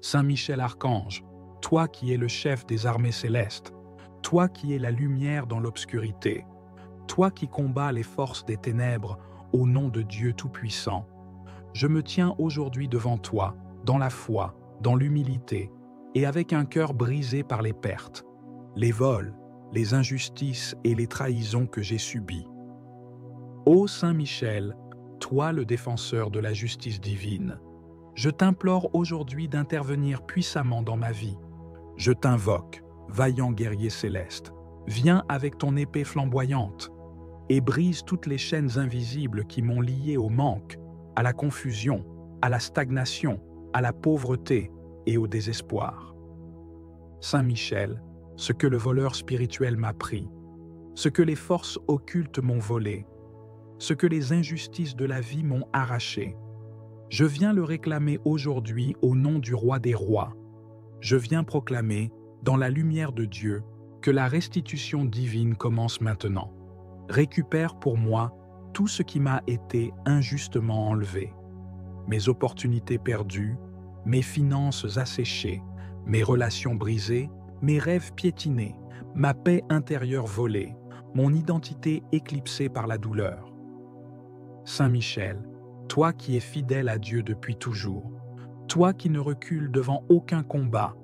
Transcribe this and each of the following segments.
Saint Michel Archange, toi qui es le chef des armées célestes, toi qui es la lumière dans l'obscurité, toi qui combats les forces des ténèbres au nom de Dieu Tout-Puissant, je me tiens aujourd'hui devant toi, dans la foi, dans l'humilité, et avec un cœur brisé par les pertes, les vols, les injustices et les trahisons que j'ai subies. Ô Saint Michel, toi le défenseur de la justice divine, je t'implore aujourd'hui d'intervenir puissamment dans ma vie. Je t'invoque, vaillant guerrier céleste, viens avec ton épée flamboyante et brise toutes les chaînes invisibles qui m'ont lié au manque, à la confusion, à la stagnation, à la pauvreté et au désespoir. Saint Michel, ce que le voleur spirituel m'a pris, ce que les forces occultes m'ont volé, ce que les injustices de la vie m'ont arraché, je viens le réclamer aujourd'hui au nom du Roi des Rois. Je viens proclamer, dans la lumière de Dieu, que la restitution divine commence maintenant. Récupère pour moi tout ce qui m'a été injustement enlevé. Mes opportunités perdues, mes finances asséchées, mes relations brisées, mes rêves piétinés, ma paix intérieure volée, mon identité éclipsée par la douleur. Saint Michel, toi qui es fidèle à Dieu depuis toujours, toi qui ne recules devant aucun combat,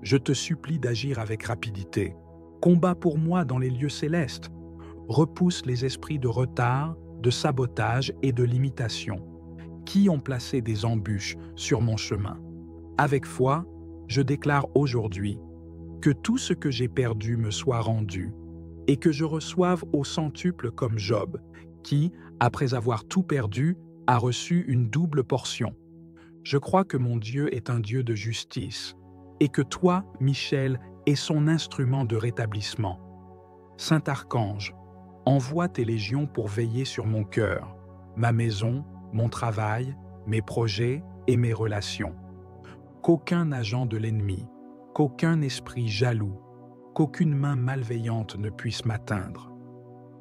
je te supplie d'agir avec rapidité. Combat pour moi dans les lieux célestes. Repousse les esprits de retard, de sabotage et de limitation, qui ont placé des embûches sur mon chemin. Avec foi, je déclare aujourd'hui que tout ce que j'ai perdu me soit rendu et que je reçoive au centuple comme Job, qui, après avoir tout perdu, a reçu une double portion. Je crois que mon Dieu est un Dieu de justice et que toi, Michel, es son instrument de rétablissement. Saint Archange, envoie tes légions pour veiller sur mon cœur, ma maison, mon travail, mes projets et mes relations. Qu'aucun agent de l'ennemi, qu'aucun esprit jaloux, qu'aucune main malveillante ne puisse m'atteindre.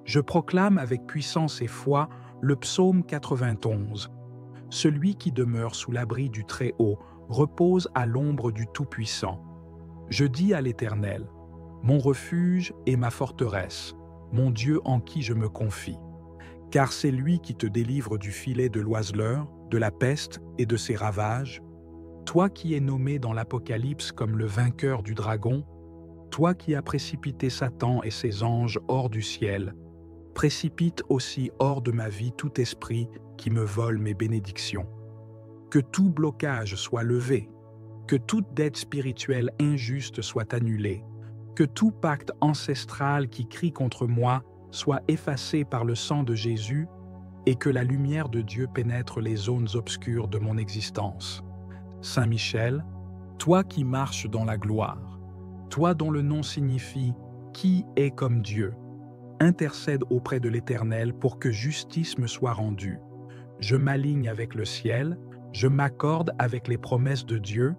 Je proclame avec puissance et foi le psaume 91. Celui qui demeure sous l'abri du Très-Haut repose à l'ombre du Tout-Puissant. Je dis à l'Éternel, mon refuge et ma forteresse, mon Dieu en qui je me confie. Car c'est lui qui te délivre du filet de l'oiseleur, de la peste et de ses ravages. Toi qui es nommé dans l'Apocalypse comme le vainqueur du dragon, toi qui as précipité Satan et ses anges hors du ciel, précipite aussi hors de ma vie tout esprit qui me vole mes bénédictions. Que tout blocage soit levé, que toute dette spirituelle injuste soit annulée, que tout pacte ancestral qui crie contre moi soit effacé par le sang de Jésus et que la lumière de Dieu pénètre les zones obscures de mon existence. Saint Michel, toi qui marches dans la gloire, toi dont le nom signifie « Qui est comme Dieu ?» intercède auprès de l'Éternel pour que justice me soit rendue. Je m'aligne avec le ciel, je m'accorde avec les promesses de Dieu.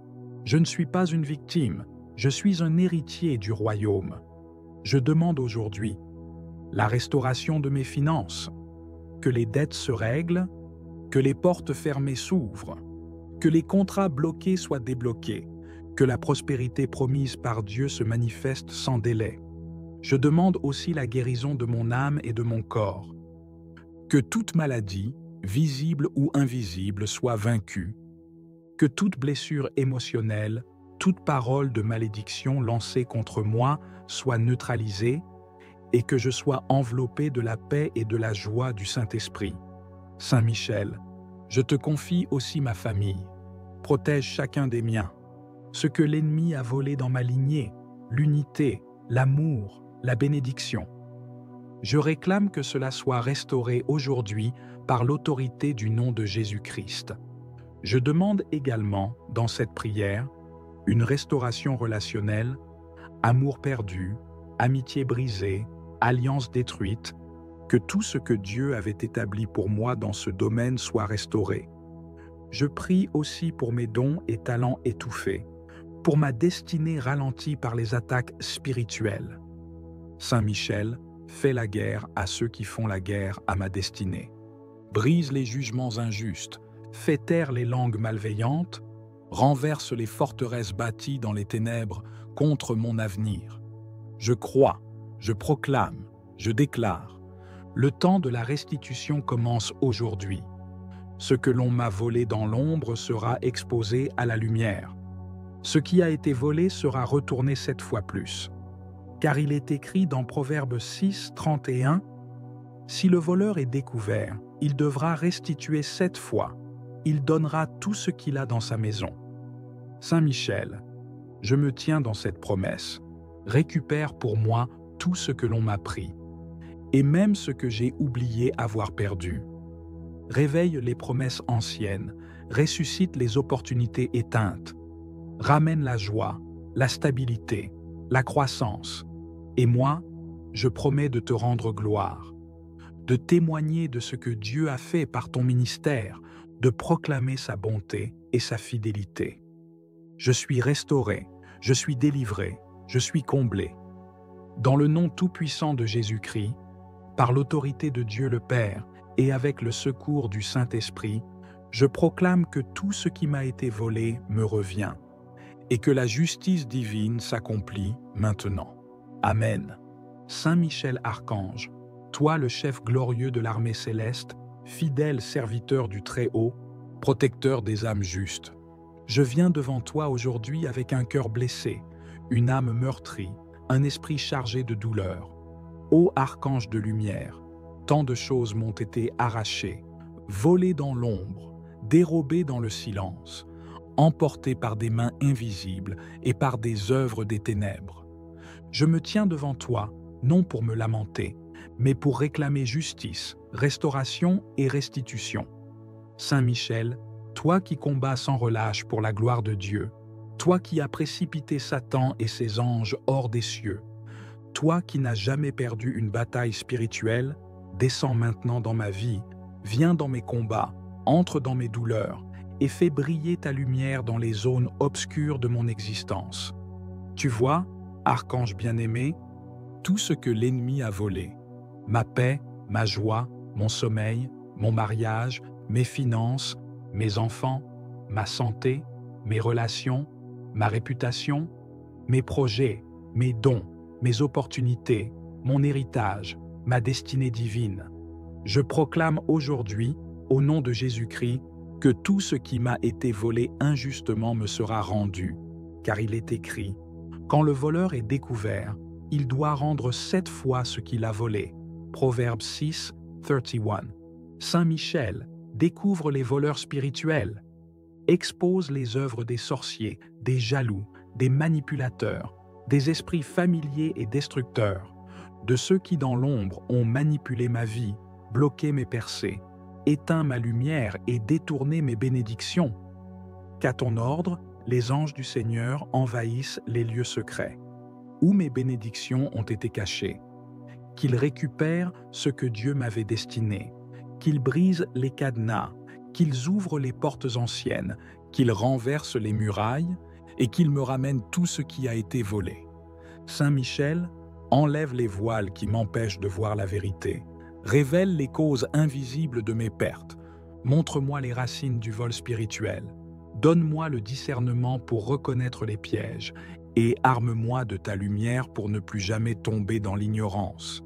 Je ne suis pas une victime, je suis un héritier du royaume. Je demande aujourd'hui la restauration de mes finances, que les dettes se règlent, que les portes fermées s'ouvrent, que les contrats bloqués soient débloqués, que la prospérité promise par Dieu se manifeste sans délai. Je demande aussi la guérison de mon âme et de mon corps. Que toute maladie, visible ou invisible, soit vaincue. Que toute blessure émotionnelle, toute parole de malédiction lancée contre moi soit neutralisée et que je sois enveloppé de la paix et de la joie du Saint-Esprit. Saint Michel, je te confie aussi ma famille. Protège chacun des miens. Ce que l'ennemi a volé dans ma lignée, l'unité, l'amour, la bénédiction. Je réclame que cela soit restauré aujourd'hui par l'autorité du nom de Jésus-Christ. Je demande également, dans cette prière, une restauration relationnelle, amour perdu, amitié brisée, alliance détruite, que tout ce que Dieu avait établi pour moi dans ce domaine soit restauré. Je prie aussi pour mes dons et talents étouffés, pour ma destinée ralentie par les attaques spirituelles. Saint Michel, fais la guerre à ceux qui font la guerre à ma destinée. Brise les jugements injustes, fais taire les langues malveillantes, renverse les forteresses bâties dans les ténèbres contre mon avenir. Je crois, je proclame, je déclare. Le temps de la restitution commence aujourd'hui. Ce que l'on m'a volé dans l'ombre sera exposé à la lumière. Ce qui a été volé sera retourné 7 fois plus. Car il est écrit dans Proverbe 6, 31, « Si le voleur est découvert, il devra restituer 7 fois. Il donnera tout ce qu'il a dans sa maison. » Saint Michel, je me tiens dans cette promesse. Récupère pour moi tout ce que l'on m'a pris, et même ce que j'ai oublié avoir perdu. Réveille les promesses anciennes, ressuscite les opportunités éteintes, ramène la joie, la stabilité, la croissance. Et moi, je promets de te rendre gloire, de témoigner de ce que Dieu a fait par ton ministère, de proclamer sa bonté et sa fidélité. Je suis restauré, je suis délivré, je suis comblé. Dans le nom tout-puissant de Jésus-Christ, par l'autorité de Dieu le Père et avec le secours du Saint-Esprit, je proclame que tout ce qui m'a été volé me revient et que la justice divine s'accomplit maintenant. Amen. Saint Michel Archange, toi le chef glorieux de l'armée céleste, fidèle serviteur du Très-Haut, protecteur des âmes justes, je viens devant toi aujourd'hui avec un cœur blessé, une âme meurtrie, un esprit chargé de douleur. Ô archange de lumière, tant de choses m'ont été arrachées, volées dans l'ombre, dérobées dans le silence, emportées par des mains invisibles et par des œuvres des ténèbres. Je me tiens devant toi, non pour me lamenter, mais pour réclamer justice, restauration et restitution. Saint Michel, toi qui combats sans relâche pour la gloire de Dieu, toi qui as précipité Satan et ses anges hors des cieux, toi qui n'as jamais perdu une bataille spirituelle, descends maintenant dans ma vie, viens dans mes combats, entre dans mes douleurs et fais briller ta lumière dans les zones obscures de mon existence. Tu vois, archange bien-aimé, tout ce que l'ennemi a volé, ma paix, ma joie, mon sommeil, mon mariage, mes finances, mes enfants, ma santé, mes relations, ma réputation, mes projets, mes dons, mes opportunités, mon héritage, ma destinée divine. Je proclame aujourd'hui, au nom de Jésus-Christ, que tout ce qui m'a été volé injustement me sera rendu, car il est écrit, « Quand le voleur est découvert, il doit rendre 7 fois ce qu'il a volé. » Proverbe 6, 31. Saint Michel découvre les voleurs spirituels, expose les œuvres des sorciers, des jaloux, des manipulateurs, des esprits familiers et destructeurs, de ceux qui dans l'ombre ont manipulé ma vie, bloqué mes percées, éteint ma lumière et détourné mes bénédictions. Qu'à ton ordre, les anges du Seigneur envahissent les lieux secrets, où mes bénédictions ont été cachées, qu'ils récupèrent ce que Dieu m'avait destiné, qu'ils brisent les cadenas, qu'ils ouvrent les portes anciennes, qu'ils renversent les murailles et qu'ils me ramènent tout ce qui a été volé. Saint Michel, enlève les voiles qui m'empêchent de voir la vérité, révèle les causes invisibles de mes pertes, montre-moi les racines du vol spirituel, donne-moi le discernement pour reconnaître les pièges et arme-moi de ta lumière pour ne plus jamais tomber dans l'ignorance.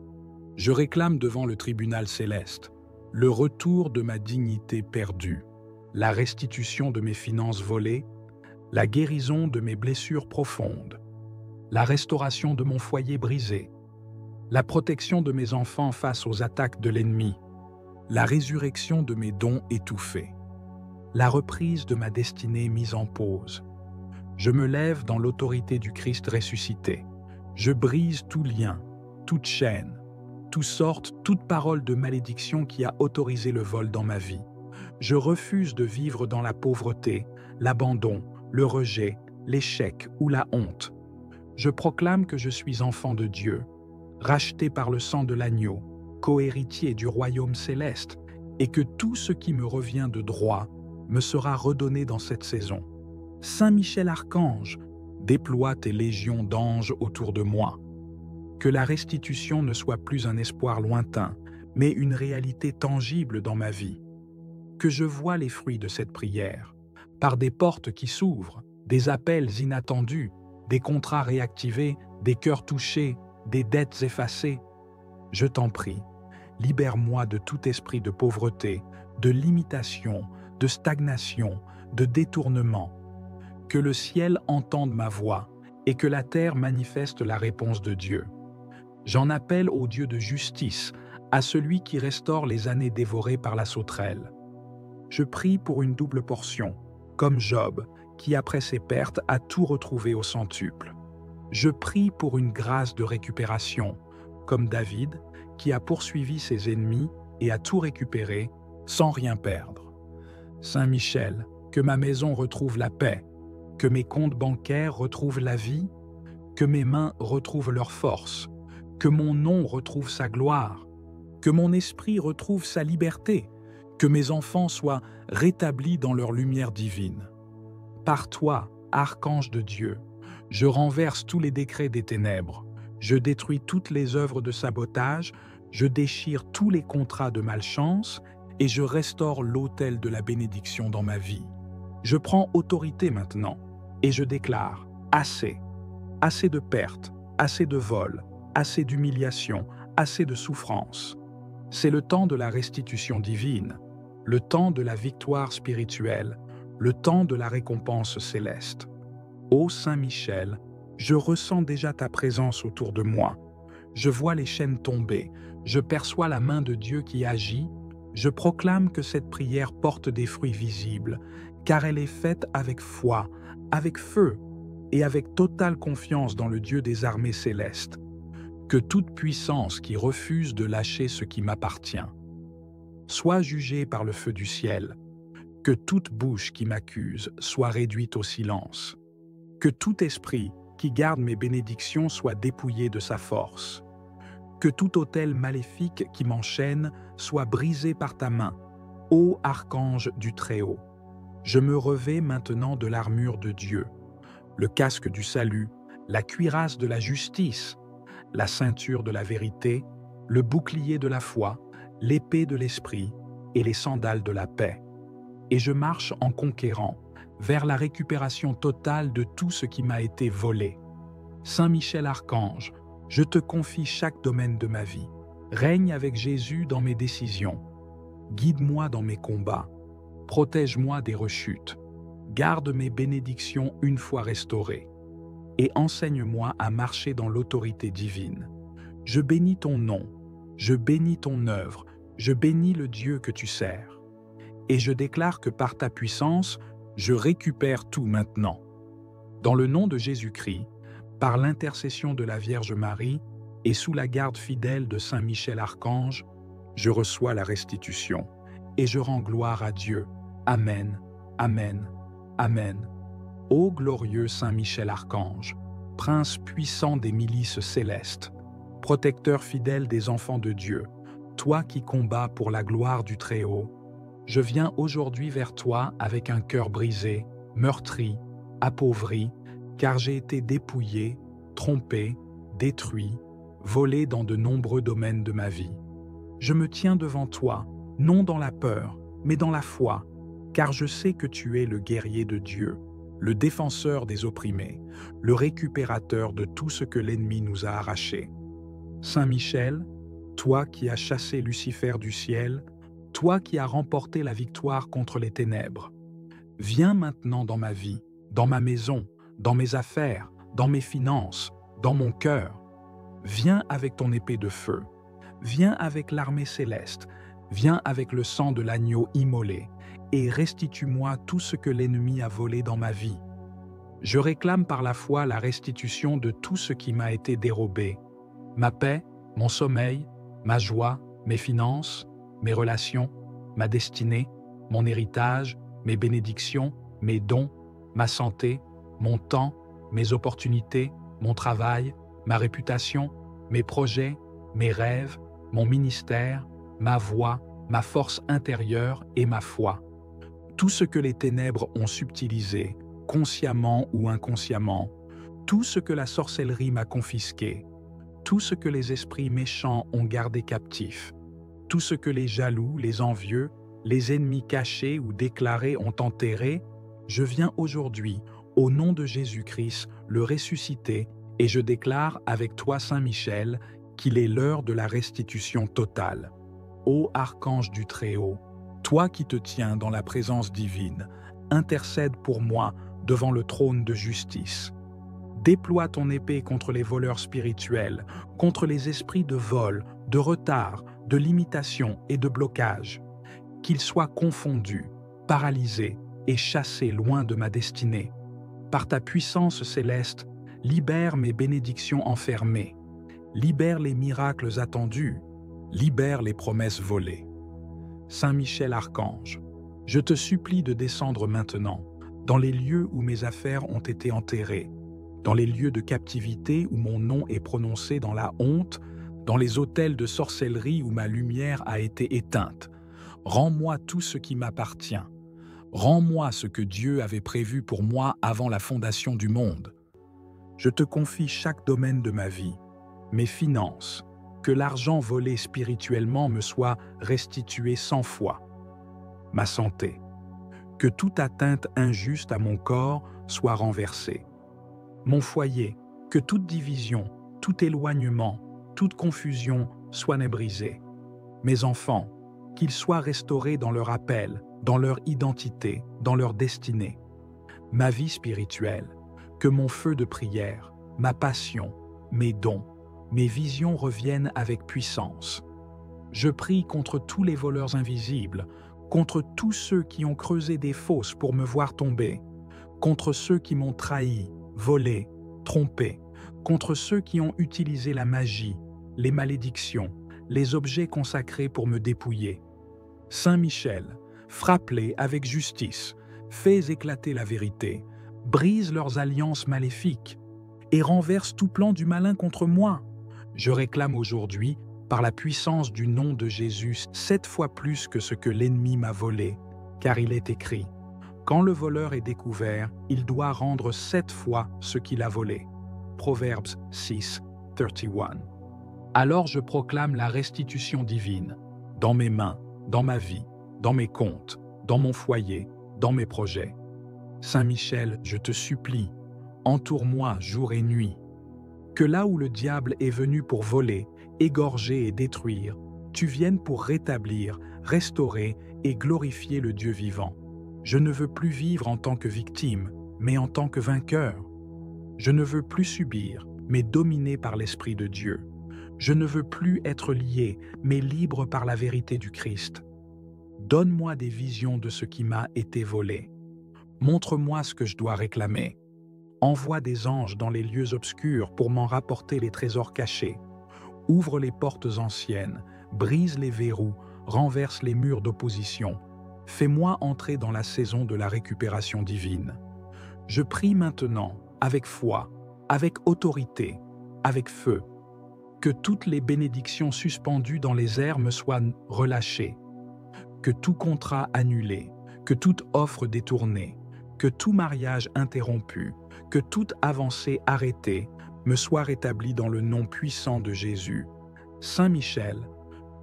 Je réclame devant le tribunal céleste le retour de ma dignité perdue, la restitution de mes finances volées, la guérison de mes blessures profondes, la restauration de mon foyer brisé, la protection de mes enfants face aux attaques de l'ennemi, la résurrection de mes dons étouffés, la reprise de ma destinée mise en pause. Je me lève dans l'autorité du Christ ressuscité. Je brise tout lien, toute chaîne, toute parole de malédiction qui a autorisé le vol dans ma vie. Je refuse de vivre dans la pauvreté, l'abandon, le rejet, l'échec ou la honte. Je proclame que je suis enfant de Dieu, racheté par le sang de l'agneau, cohéritier du royaume céleste, et que tout ce qui me revient de droit me sera redonné dans cette saison. Saint Michel Archange, déploie tes légions d'anges autour de moi. Que la restitution ne soit plus un espoir lointain, mais une réalité tangible dans ma vie. Que je voie les fruits de cette prière, par des portes qui s'ouvrent, des appels inattendus, des contrats réactivés, des cœurs touchés, des dettes effacées. Je t'en prie, libère-moi de tout esprit de pauvreté, de limitation, de stagnation, de détournement. Que le ciel entende ma voix et que la terre manifeste la réponse de Dieu. J'en appelle au Dieu de justice, à celui qui restaure les années dévorées par la sauterelle. Je prie pour une double portion, comme Job, qui après ses pertes a tout retrouvé au centuple. Je prie pour une grâce de récupération, comme David, qui a poursuivi ses ennemis et a tout récupéré sans rien perdre. Saint Michel, que ma maison retrouve la paix, que mes comptes bancaires retrouvent la vie, que mes mains retrouvent leur force, que mon nom retrouve sa gloire, que mon esprit retrouve sa liberté, que mes enfants soient rétablis dans leur lumière divine. Par toi, archange de Dieu, je renverse tous les décrets des ténèbres, je détruis toutes les œuvres de sabotage, je déchire tous les contrats de malchance et je restaure l'autel de la bénédiction dans ma vie. Je prends autorité maintenant et je déclare assez, assez de pertes, assez de vols, assez d'humiliation, assez de souffrance. C'est le temps de la restitution divine, le temps de la victoire spirituelle, le temps de la récompense céleste. Ô Saint Michel, je ressens déjà ta présence autour de moi. Je vois les chaînes tomber, je perçois la main de Dieu qui agit, je proclame que cette prière porte des fruits visibles, car elle est faite avec foi, avec feu et avec totale confiance dans le Dieu des armées célestes. Que toute puissance qui refuse de lâcher ce qui m'appartient soit jugée par le feu du ciel, que toute bouche qui m'accuse soit réduite au silence, que tout esprit qui garde mes bénédictions soit dépouillé de sa force, que tout autel maléfique qui m'enchaîne soit brisé par ta main, ô archange du Très-Haut. Je me revêts maintenant de l'armure de Dieu, le casque du salut, la cuirasse de la justice, la ceinture de la vérité, le bouclier de la foi, l'épée de l'esprit et les sandales de la paix. Et je marche en conquérant vers la récupération totale de tout ce qui m'a été volé. Saint Michel Archange, je te confie chaque domaine de ma vie. Règne avec Jésus dans mes décisions. Guide-moi dans mes combats. Protège-moi des rechutes. Garde mes bénédictions une fois restaurées. Et enseigne-moi à marcher dans l'autorité divine. Je bénis ton nom, je bénis ton œuvre, je bénis le Dieu que tu sers. Et je déclare que par ta puissance, je récupère tout maintenant. Dans le nom de Jésus-Christ, par l'intercession de la Vierge Marie et sous la garde fidèle de Saint Michel Archange, je reçois la restitution et je rends gloire à Dieu. Amen, Amen, Amen. Ô glorieux Saint Michel Archange, prince puissant des milices célestes, protecteur fidèle des enfants de Dieu, toi qui combats pour la gloire du Très-Haut, je viens aujourd'hui vers toi avec un cœur brisé, meurtri, appauvri, car j'ai été dépouillé, trompé, détruit, volé dans de nombreux domaines de ma vie. Je me tiens devant toi, non dans la peur, mais dans la foi, car je sais que tu es le guerrier de Dieu, le défenseur des opprimés, le récupérateur de tout ce que l'ennemi nous a arraché. Saint Michel, toi qui as chassé Lucifer du ciel, toi qui as remporté la victoire contre les ténèbres, viens maintenant dans ma vie, dans ma maison, dans mes affaires, dans mes finances, dans mon cœur. Viens avec ton épée de feu, viens avec l'armée céleste, viens avec le sang de l'agneau immolé, et restitue-moi tout ce que l'ennemi a volé dans ma vie. Je réclame par la foi la restitution de tout ce qui m'a été dérobé, ma paix, mon sommeil, ma joie, mes finances, mes relations, ma destinée, mon héritage, mes bénédictions, mes dons, ma santé, mon temps, mes opportunités, mon travail, ma réputation, mes projets, mes rêves, mon ministère, ma voix, ma force intérieure et ma foi. Tout ce que les ténèbres ont subtilisé, consciemment ou inconsciemment, tout ce que la sorcellerie m'a confisqué, tout ce que les esprits méchants ont gardé captif, tout ce que les jaloux, les envieux, les ennemis cachés ou déclarés ont enterré, Je viens aujourd'hui, au nom de Jésus-Christ, le ressuscité, et je déclare avec toi, Saint Michel, qu'il est l'heure de la restitution totale. Ô archange du Très-Haut, toi qui te tiens dans la présence divine, intercède pour moi devant le trône de justice. Déploie ton épée contre les voleurs spirituels, contre les esprits de vol, de retard, de limitation et de blocage. Qu'ils soient confondus, paralysés et chassés loin de ma destinée. Par ta puissance céleste, libère mes bénédictions enfermées, libère les miracles attendus, libère les promesses volées. Saint Michel Archange, je te supplie de descendre maintenant dans les lieux où mes affaires ont été enterrées, dans les lieux de captivité où mon nom est prononcé dans la honte, dans les autels de sorcellerie où ma lumière a été éteinte. Rends-moi tout ce qui m'appartient. Rends-moi ce que Dieu avait prévu pour moi avant la fondation du monde. Je te confie chaque domaine de ma vie, mes finances, que l'argent volé spirituellement me soit restitué 100 fois. Ma santé, que toute atteinte injuste à mon corps soit renversée. Mon foyer, que toute division, tout éloignement, toute confusion soit brisée. Mes enfants, qu'ils soient restaurés dans leur appel, dans leur identité, dans leur destinée. Ma vie spirituelle, que mon feu de prière, ma passion, mes dons, mes visions reviennent avec puissance. Je prie contre tous les voleurs invisibles, contre tous ceux qui ont creusé des fosses pour me voir tomber, contre ceux qui m'ont trahi, volé, trompé, contre ceux qui ont utilisé la magie, les malédictions, les objets consacrés pour me dépouiller. Saint Michel, frappe-les avec justice, fais éclater la vérité, brise leurs alliances maléfiques et renverse tout plan du malin contre moi. Je réclame aujourd'hui, par la puissance du nom de Jésus, 7 fois plus que ce que l'ennemi m'a volé, car il est écrit, quand le voleur est découvert, il doit rendre 7 fois ce qu'il a volé. Proverbes 6, 31. Alors je proclame la restitution divine, dans mes mains, dans ma vie, dans mes comptes, dans mon foyer, dans mes projets. Saint Michel, je te supplie, entoure-moi jour et nuit. Que là où le diable est venu pour voler, égorger et détruire, tu viennes pour rétablir, restaurer et glorifier le Dieu vivant. Je ne veux plus vivre en tant que victime, mais en tant que vainqueur. Je ne veux plus subir, mais dominé par l'Esprit de Dieu. Je ne veux plus être lié, mais libre par la vérité du Christ. Donne-moi des visions de ce qui m'a été volé. Montre-moi ce que je dois réclamer. Envoie des anges dans les lieux obscurs pour m'en rapporter les trésors cachés. Ouvre les portes anciennes, brise les verrous, renverse les murs d'opposition. Fais-moi entrer dans la saison de la récupération divine. Je prie maintenant, avec foi, avec autorité, avec feu, que toutes les bénédictions suspendues dans les airs me soient relâchées, que tout contrat annulé, que toute offre détournée, que tout mariage interrompu, que toute avancée arrêtée me soit rétablie dans le nom puissant de Jésus. Saint Michel,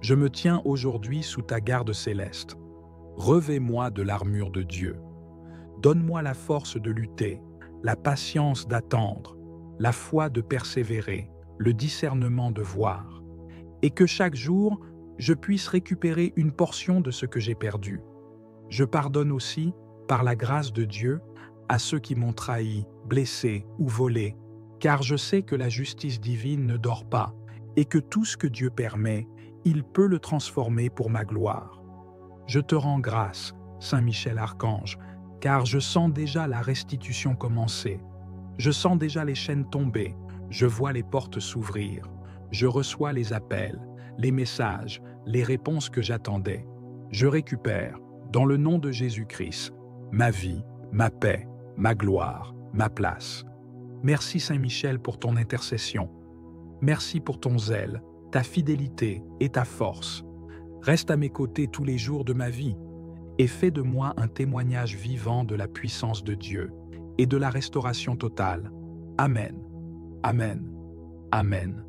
je me tiens aujourd'hui sous ta garde céleste. Revêt-moi de l'armure de Dieu. Donne-moi la force de lutter, la patience d'attendre, la foi de persévérer, le discernement de voir, et que chaque jour, je puisse récupérer une portion de ce que j'ai perdu. Je pardonne aussi, par la grâce de Dieu, à ceux qui m'ont trahi, blessé ou volé, car je sais que la justice divine ne dort pas et que tout ce que Dieu permet, il peut le transformer pour ma gloire. Je te rends grâce, Saint Michel Archange, car je sens déjà la restitution commencer. Je sens déjà les chaînes tomber, je vois les portes s'ouvrir, je reçois les appels, les messages, les réponses que j'attendais. Je récupère, dans le nom de Jésus-Christ, ma vie, ma paix, ma gloire, ma place. Merci Saint Michel pour ton intercession. Merci pour ton zèle, ta fidélité et ta force. Reste à mes côtés tous les jours de ma vie et fais de moi un témoignage vivant de la puissance de Dieu et de la restauration totale. Amen. Amen. Amen.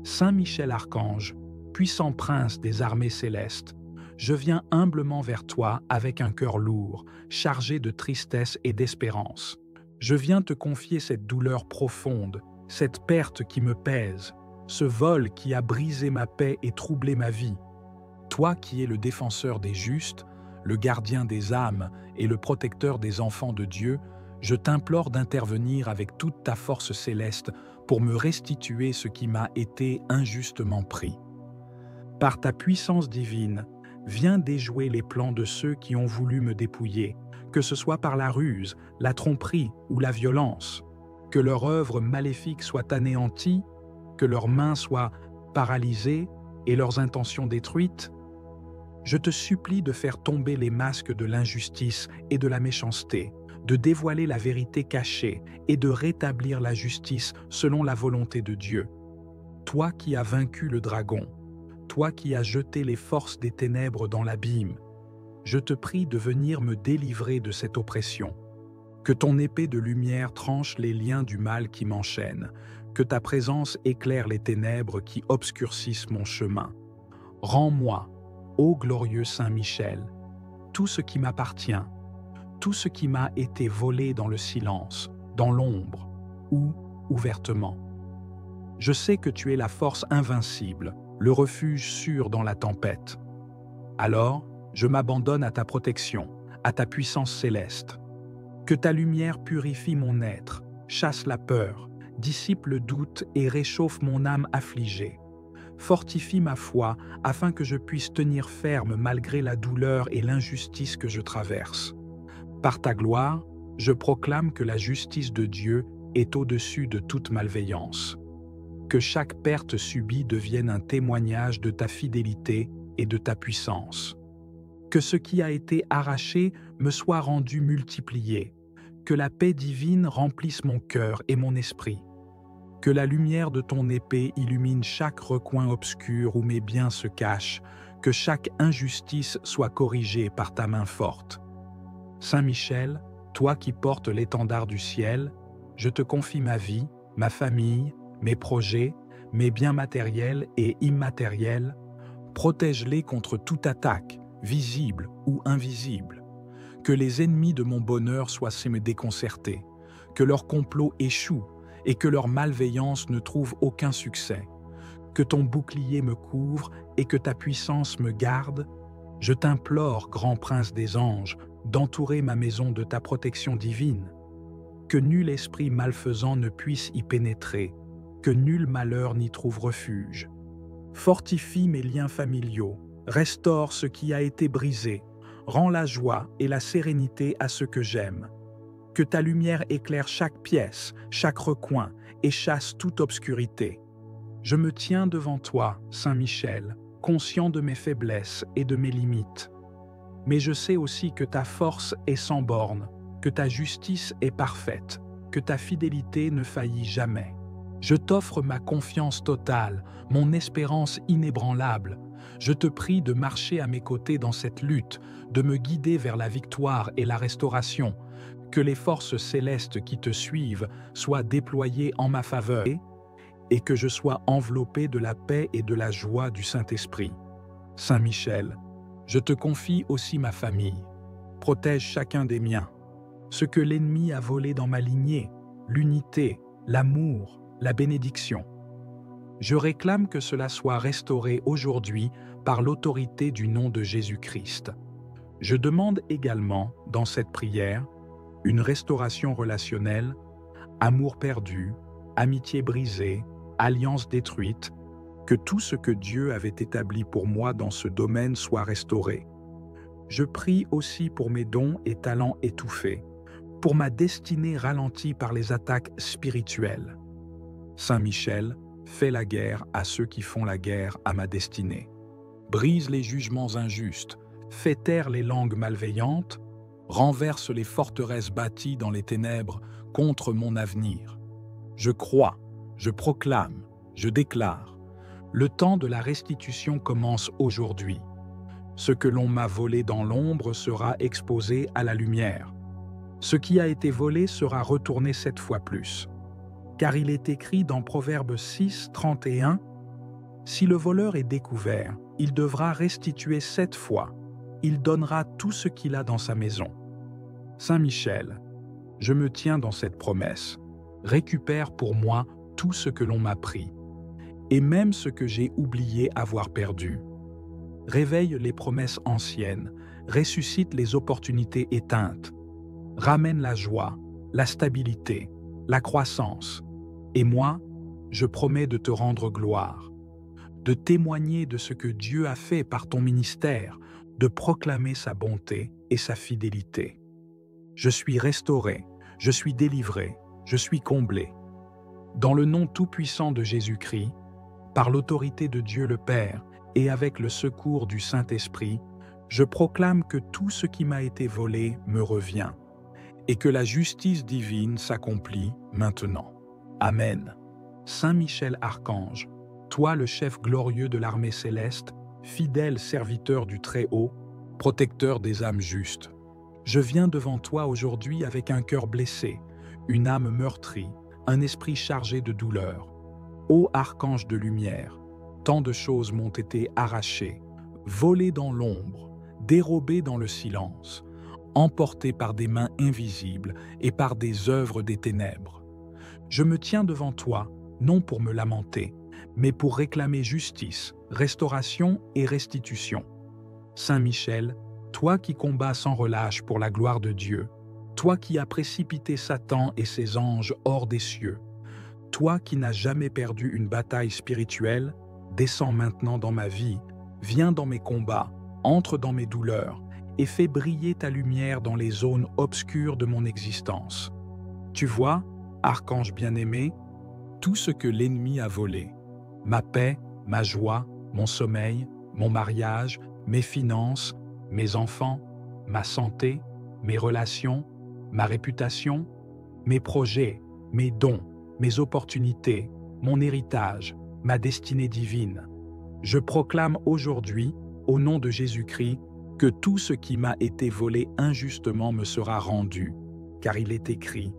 Saint Michel Archange, puissant prince des armées célestes, je viens humblement vers toi avec un cœur lourd, chargé de tristesse et d'espérance. Je viens te confier cette douleur profonde, cette perte qui me pèse, ce vol qui a brisé ma paix et troublé ma vie. Toi qui es le défenseur des justes, le gardien des âmes et le protecteur des enfants de Dieu, je t'implore d'intervenir avec toute ta force céleste pour me restituer ce qui m'a été injustement pris. Par ta puissance divine, viens déjouer les plans de ceux qui ont voulu me dépouiller, que ce soit par la ruse, la tromperie ou la violence. Que leur œuvre maléfique soit anéantie, que leurs mains soient paralysées et leurs intentions détruites. Je te supplie de faire tomber les masques de l'injustice et de la méchanceté, de dévoiler la vérité cachée et de rétablir la justice selon la volonté de Dieu. Toi qui as vaincu le dragon, toi qui as jeté les forces des ténèbres dans l'abîme, je te prie de venir me délivrer de cette oppression. Que ton épée de lumière tranche les liens du mal qui m'enchaînent, que ta présence éclaire les ténèbres qui obscurcissent mon chemin. Rends-moi, ô glorieux Saint Michel, tout ce qui m'appartient, tout ce qui m'a été volé dans le silence, dans l'ombre ou ouvertement. Je sais que tu es la force invincible, le refuge sûr dans la tempête. Alors, je m'abandonne à ta protection, à ta puissance céleste. Que ta lumière purifie mon être, chasse la peur, dissipe le doute et réchauffe mon âme affligée. Fortifie ma foi afin que je puisse tenir ferme malgré la douleur et l'injustice que je traverse. Par ta gloire, je proclame que la justice de Dieu est au-dessus de toute malveillance. Que chaque perte subie devienne un témoignage de ta fidélité et de ta puissance. Que ce qui a été arraché me soit rendu multiplié. Que la paix divine remplisse mon cœur et mon esprit. Que la lumière de ton épée illumine chaque recoin obscur où mes biens se cachent. Que chaque injustice soit corrigée par ta main forte. Saint Michel, toi qui portes l'étendard du ciel, je te confie ma vie, ma famille, mes projets, mes biens matériels et immatériels. Protège-les contre toute attaque, visible ou invisible. Que les ennemis de mon bonheur soient déconcertés, que leur complot échoue et que leur malveillance ne trouve aucun succès. Que ton bouclier me couvre et que ta puissance me garde. Je t'implore, grand prince des anges, d'entourer ma maison de ta protection divine. Que nul esprit malfaisant ne puisse y pénétrer, que nul malheur n'y trouve refuge. Fortifie mes liens familiaux, restaure ce qui a été brisé, rends la joie et la sérénité à ceux que j'aime. Que ta lumière éclaire chaque pièce, chaque recoin et chasse toute obscurité. Je me tiens devant toi, Saint Michel, conscient de mes faiblesses et de mes limites. Mais je sais aussi que ta force est sans bornes, que ta justice est parfaite, que ta fidélité ne faillit jamais. Je t'offre ma confiance totale, mon espérance inébranlable. Je te prie de marcher à mes côtés dans cette lutte, de me guider vers la victoire et la restauration. Que les forces célestes qui te suivent soient déployées en ma faveur et que je sois enveloppé de la paix et de la joie du Saint-Esprit. Saint Michel, je te confie aussi ma famille. Protège chacun des miens. Ce que l'ennemi a volé dans ma lignée, l'unité, l'amour, la bénédiction. Je réclame que cela soit restauré aujourd'hui par l'autorité du nom de Jésus-Christ. Je demande également, dans cette prière, une restauration relationnelle, amour perdu, amitié brisée, alliance détruite, que tout ce que Dieu avait établi pour moi dans ce domaine soit restauré. Je prie aussi pour mes dons et talents étouffés, pour ma destinée ralentie par les attaques spirituelles. Saint Michel, fais la guerre à ceux qui font la guerre à ma destinée. Brise les jugements injustes, fais taire les langues malveillantes, renverse les forteresses bâties dans les ténèbres contre mon avenir. Je crois, je proclame, je déclare. Le temps de la restitution commence aujourd'hui. Ce que l'on m'a volé dans l'ombre sera exposé à la lumière. Ce qui a été volé sera retourné 7 fois plus. Car il est écrit dans Proverbe 6, 31, « Si le voleur est découvert, Il devra restituer 7 fois. Il donnera tout ce qu'il a dans sa maison. Saint Michel, je me tiens dans cette promesse. Récupère pour moi tout ce que l'on m'a pris, et même ce que j'ai oublié avoir perdu. Réveille les promesses anciennes, ressuscite les opportunités éteintes, ramène la joie, la stabilité, la croissance. Et moi, je promets de te rendre gloire, de témoigner de ce que Dieu a fait par ton ministère, de proclamer sa bonté et sa fidélité. Je suis restauré, je suis délivré, je suis comblé. Dans le nom tout-puissant de Jésus-Christ, par l'autorité de Dieu le Père et avec le secours du Saint-Esprit, je proclame que tout ce qui m'a été volé me revient et que la justice divine s'accomplit maintenant. Amen. Saint Michel Archange, toi le chef glorieux de l'armée céleste, fidèle serviteur du Très-Haut, protecteur des âmes justes, je viens devant toi aujourd'hui avec un cœur blessé, une âme meurtrie, un esprit chargé de douleur. Ô archange de lumière, tant de choses m'ont été arrachées, volées dans l'ombre, dérobées dans le silence, emportées par des mains invisibles et par des œuvres des ténèbres. Je me tiens devant toi, non pour me lamenter, mais pour réclamer justice, restauration et restitution. Saint Michel, toi qui combats sans relâche pour la gloire de Dieu, toi qui as précipité Satan et ses anges hors des cieux, toi qui n'as jamais perdu une bataille spirituelle, descends maintenant dans ma vie, viens dans mes combats, entre dans mes douleurs et fais briller ta lumière dans les zones obscures de mon existence. Tu vois, archange bien-aimé, tout ce que l'ennemi a volé, ma paix, ma joie, mon sommeil, mon mariage, mes finances, mes enfants, ma santé, mes relations, ma réputation, mes projets, mes dons, mes opportunités, mon héritage, ma destinée divine. Je proclame aujourd'hui, au nom de Jésus-Christ, que tout ce qui m'a été volé injustement me sera rendu, car il est écrit,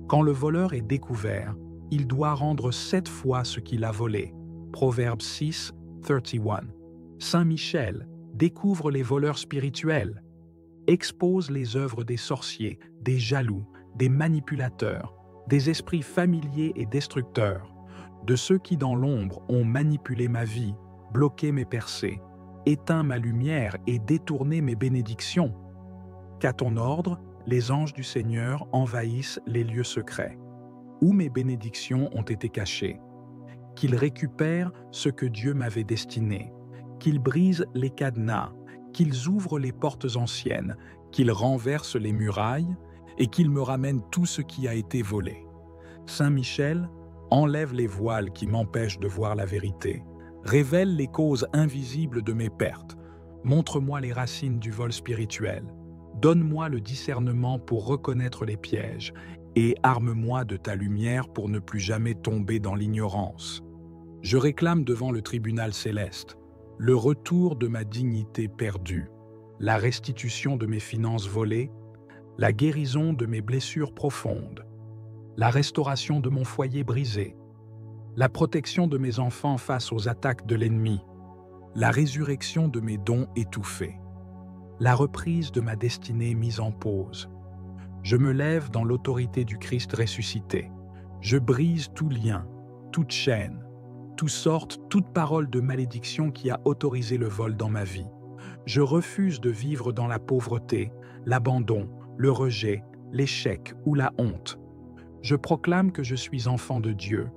quand le voleur est découvert, il doit rendre 7 fois ce qu'il a volé. Proverbe 6, 31. Saint Michel découvre les voleurs spirituels, expose les œuvres des sorciers, des jaloux, des manipulateurs, des esprits familiers et destructeurs, de ceux qui dans l'ombre ont manipulé ma vie, bloqué mes percées, éteint ma lumière et détourné mes bénédictions. Qu'à ton ordre, les anges du Seigneur envahissent les lieux secrets, où mes bénédictions ont été cachées, qu'ils récupèrent ce que Dieu m'avait destiné, qu'ils brisent les cadenas, qu'ils ouvrent les portes anciennes, qu'ils renversent les murailles et qu'ils me ramènent tout ce qui a été volé. Saint Michel, enlève les voiles qui m'empêchent de voir la vérité, révèle les causes invisibles de mes pertes, montre-moi les racines du vol spirituel, donne-moi le discernement pour reconnaître les pièges et arme-moi de ta lumière pour ne plus jamais tomber dans l'ignorance. Je réclame devant le tribunal céleste le retour de ma dignité perdue, la restitution de mes finances volées, la guérison de mes blessures profondes, la restauration de mon foyer brisé, la protection de mes enfants face aux attaques de l'ennemi, la résurrection de mes dons étouffés, la reprise de ma destinée mise en pause. Je me lève dans l'autorité du Christ ressuscité. Je brise tout lien, toute chaîne, toute parole de malédiction qui a autorisé le vol dans ma vie. Je refuse de vivre dans la pauvreté, l'abandon, le rejet, l'échec ou la honte. Je proclame que je suis enfant de Dieu,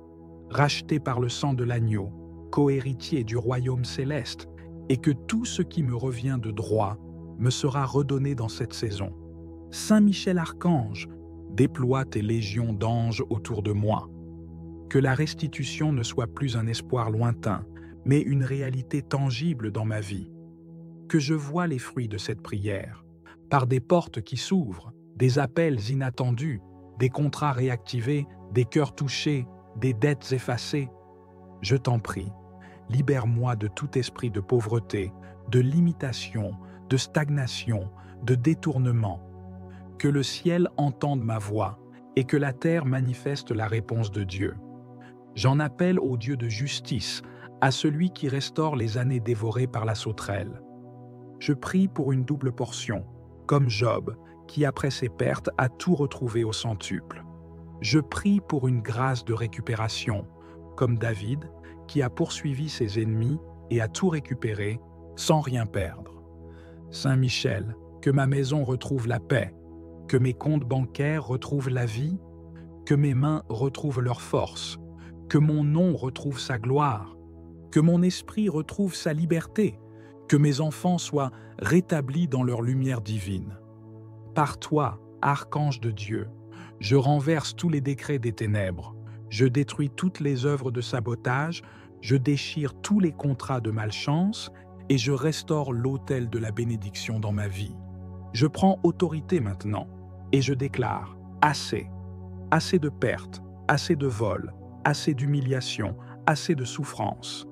racheté par le sang de l'agneau, cohéritier du royaume céleste, et que tout ce qui me revient de droit me sera redonné dans cette saison. Saint Michel Archange, déploie tes légions d'anges autour de moi. Que la restitution ne soit plus un espoir lointain, mais une réalité tangible dans ma vie. Que je voie les fruits de cette prière, par des portes qui s'ouvrent, des appels inattendus, des contrats réactivés, des cœurs touchés, des dettes effacées. Je t'en prie, libère-moi de tout esprit de pauvreté, de limitation, de stagnation, de détournement. Que le ciel entende ma voix et que la terre manifeste la réponse de Dieu. J'en appelle au Dieu de justice, à celui qui restaure les années dévorées par la sauterelle. Je prie pour une double portion, comme Job, qui après ses pertes a tout retrouvé au centuple. Je prie pour une grâce de récupération, comme David, qui a poursuivi ses ennemis et a tout récupéré sans rien perdre. Saint Michel, que ma maison retrouve la paix, que mes comptes bancaires retrouvent la vie, que mes mains retrouvent leur force, que mon nom retrouve sa gloire, que mon esprit retrouve sa liberté, que mes enfants soient rétablis dans leur lumière divine. Par toi, archange de Dieu, je renverse tous les décrets des ténèbres, je détruis toutes les œuvres de sabotage, je déchire tous les contrats de malchance et je restaure l'autel de la bénédiction dans ma vie. Je prends autorité maintenant et je déclare assez, assez de pertes, assez de vols, assez d'humiliation, assez de souffrance.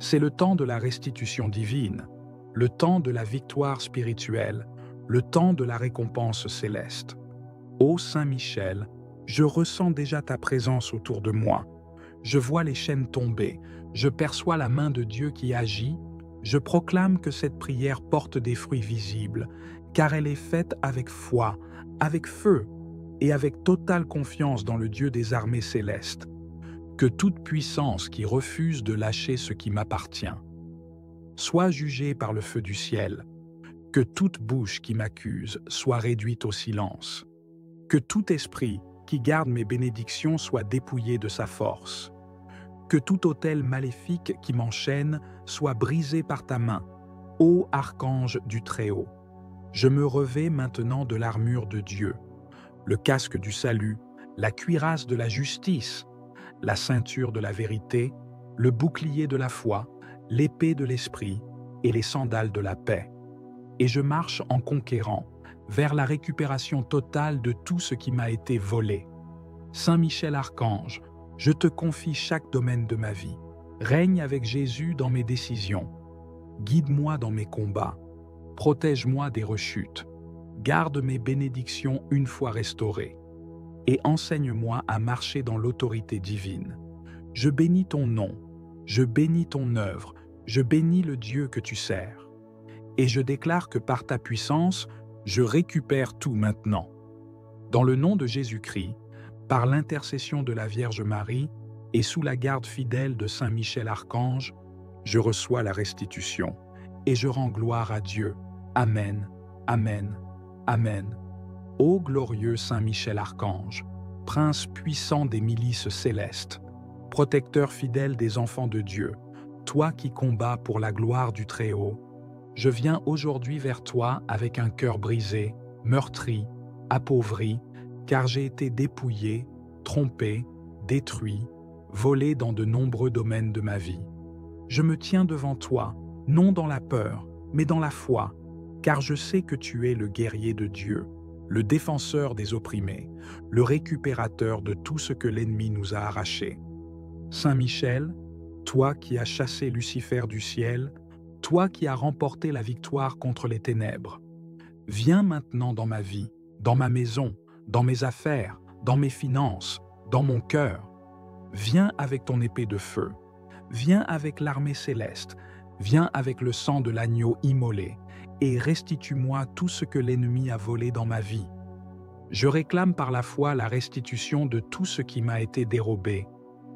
C'est le temps de la restitution divine, le temps de la victoire spirituelle, le temps de la récompense céleste. Ô Saint Michel, je ressens déjà ta présence autour de moi. Je vois les chaînes tomber, je perçois la main de Dieu qui agit, je proclame que cette prière porte des fruits visibles, car elle est faite avec foi, avec feu et avec totale confiance dans le Dieu des armées célestes. Que toute puissance qui refuse de lâcher ce qui m'appartient soit jugée par le feu du ciel, que toute bouche qui m'accuse soit réduite au silence, que tout esprit qui garde mes bénédictions soit dépouillé de sa force, que tout autel maléfique qui m'enchaîne soit brisé par ta main, ô archange du Très-Haut. Je me revêts maintenant de l'armure de Dieu, le casque du salut, la cuirasse de la justice, la ceinture de la vérité, le bouclier de la foi, l'épée de l'esprit et les sandales de la paix. Et je marche en conquérant vers la récupération totale de tout ce qui m'a été volé. Saint Michel Archange, je te confie chaque domaine de ma vie. Règne avec Jésus dans mes décisions. Guide-moi dans mes combats. Protège-moi des rechutes. Garde mes bénédictions une fois restaurées. Et enseigne-moi à marcher dans l'autorité divine. Je bénis ton nom, je bénis ton œuvre, je bénis le Dieu que tu sers. Et je déclare que par ta puissance, je récupère tout maintenant. Dans le nom de Jésus-Christ, par l'intercession de la Vierge Marie et sous la garde fidèle de Saint Michel Archange, je reçois la restitution et je rends gloire à Dieu. Amen, Amen, Amen. Ô glorieux Saint Michel Archange, prince puissant des milices célestes, protecteur fidèle des enfants de Dieu, toi qui combats pour la gloire du Très-Haut, je viens aujourd'hui vers toi avec un cœur brisé, meurtri, appauvri, car j'ai été dépouillé, trompé, détruit, volé dans de nombreux domaines de ma vie. Je me tiens devant toi, non dans la peur, mais dans la foi, car je sais que tu es le guerrier de Dieu, le défenseur des opprimés, le récupérateur de tout ce que l'ennemi nous a arraché. Saint Michel, toi qui as chassé Lucifer du ciel, toi qui as remporté la victoire contre les ténèbres, viens maintenant dans ma vie, dans ma maison, dans mes affaires, dans mes finances, dans mon cœur. Viens avec ton épée de feu, viens avec l'armée céleste, viens avec le sang de l'agneau immolé, et restitue-moi tout ce que l'ennemi a volé dans ma vie. Je réclame par la foi la restitution de tout ce qui m'a été dérobé,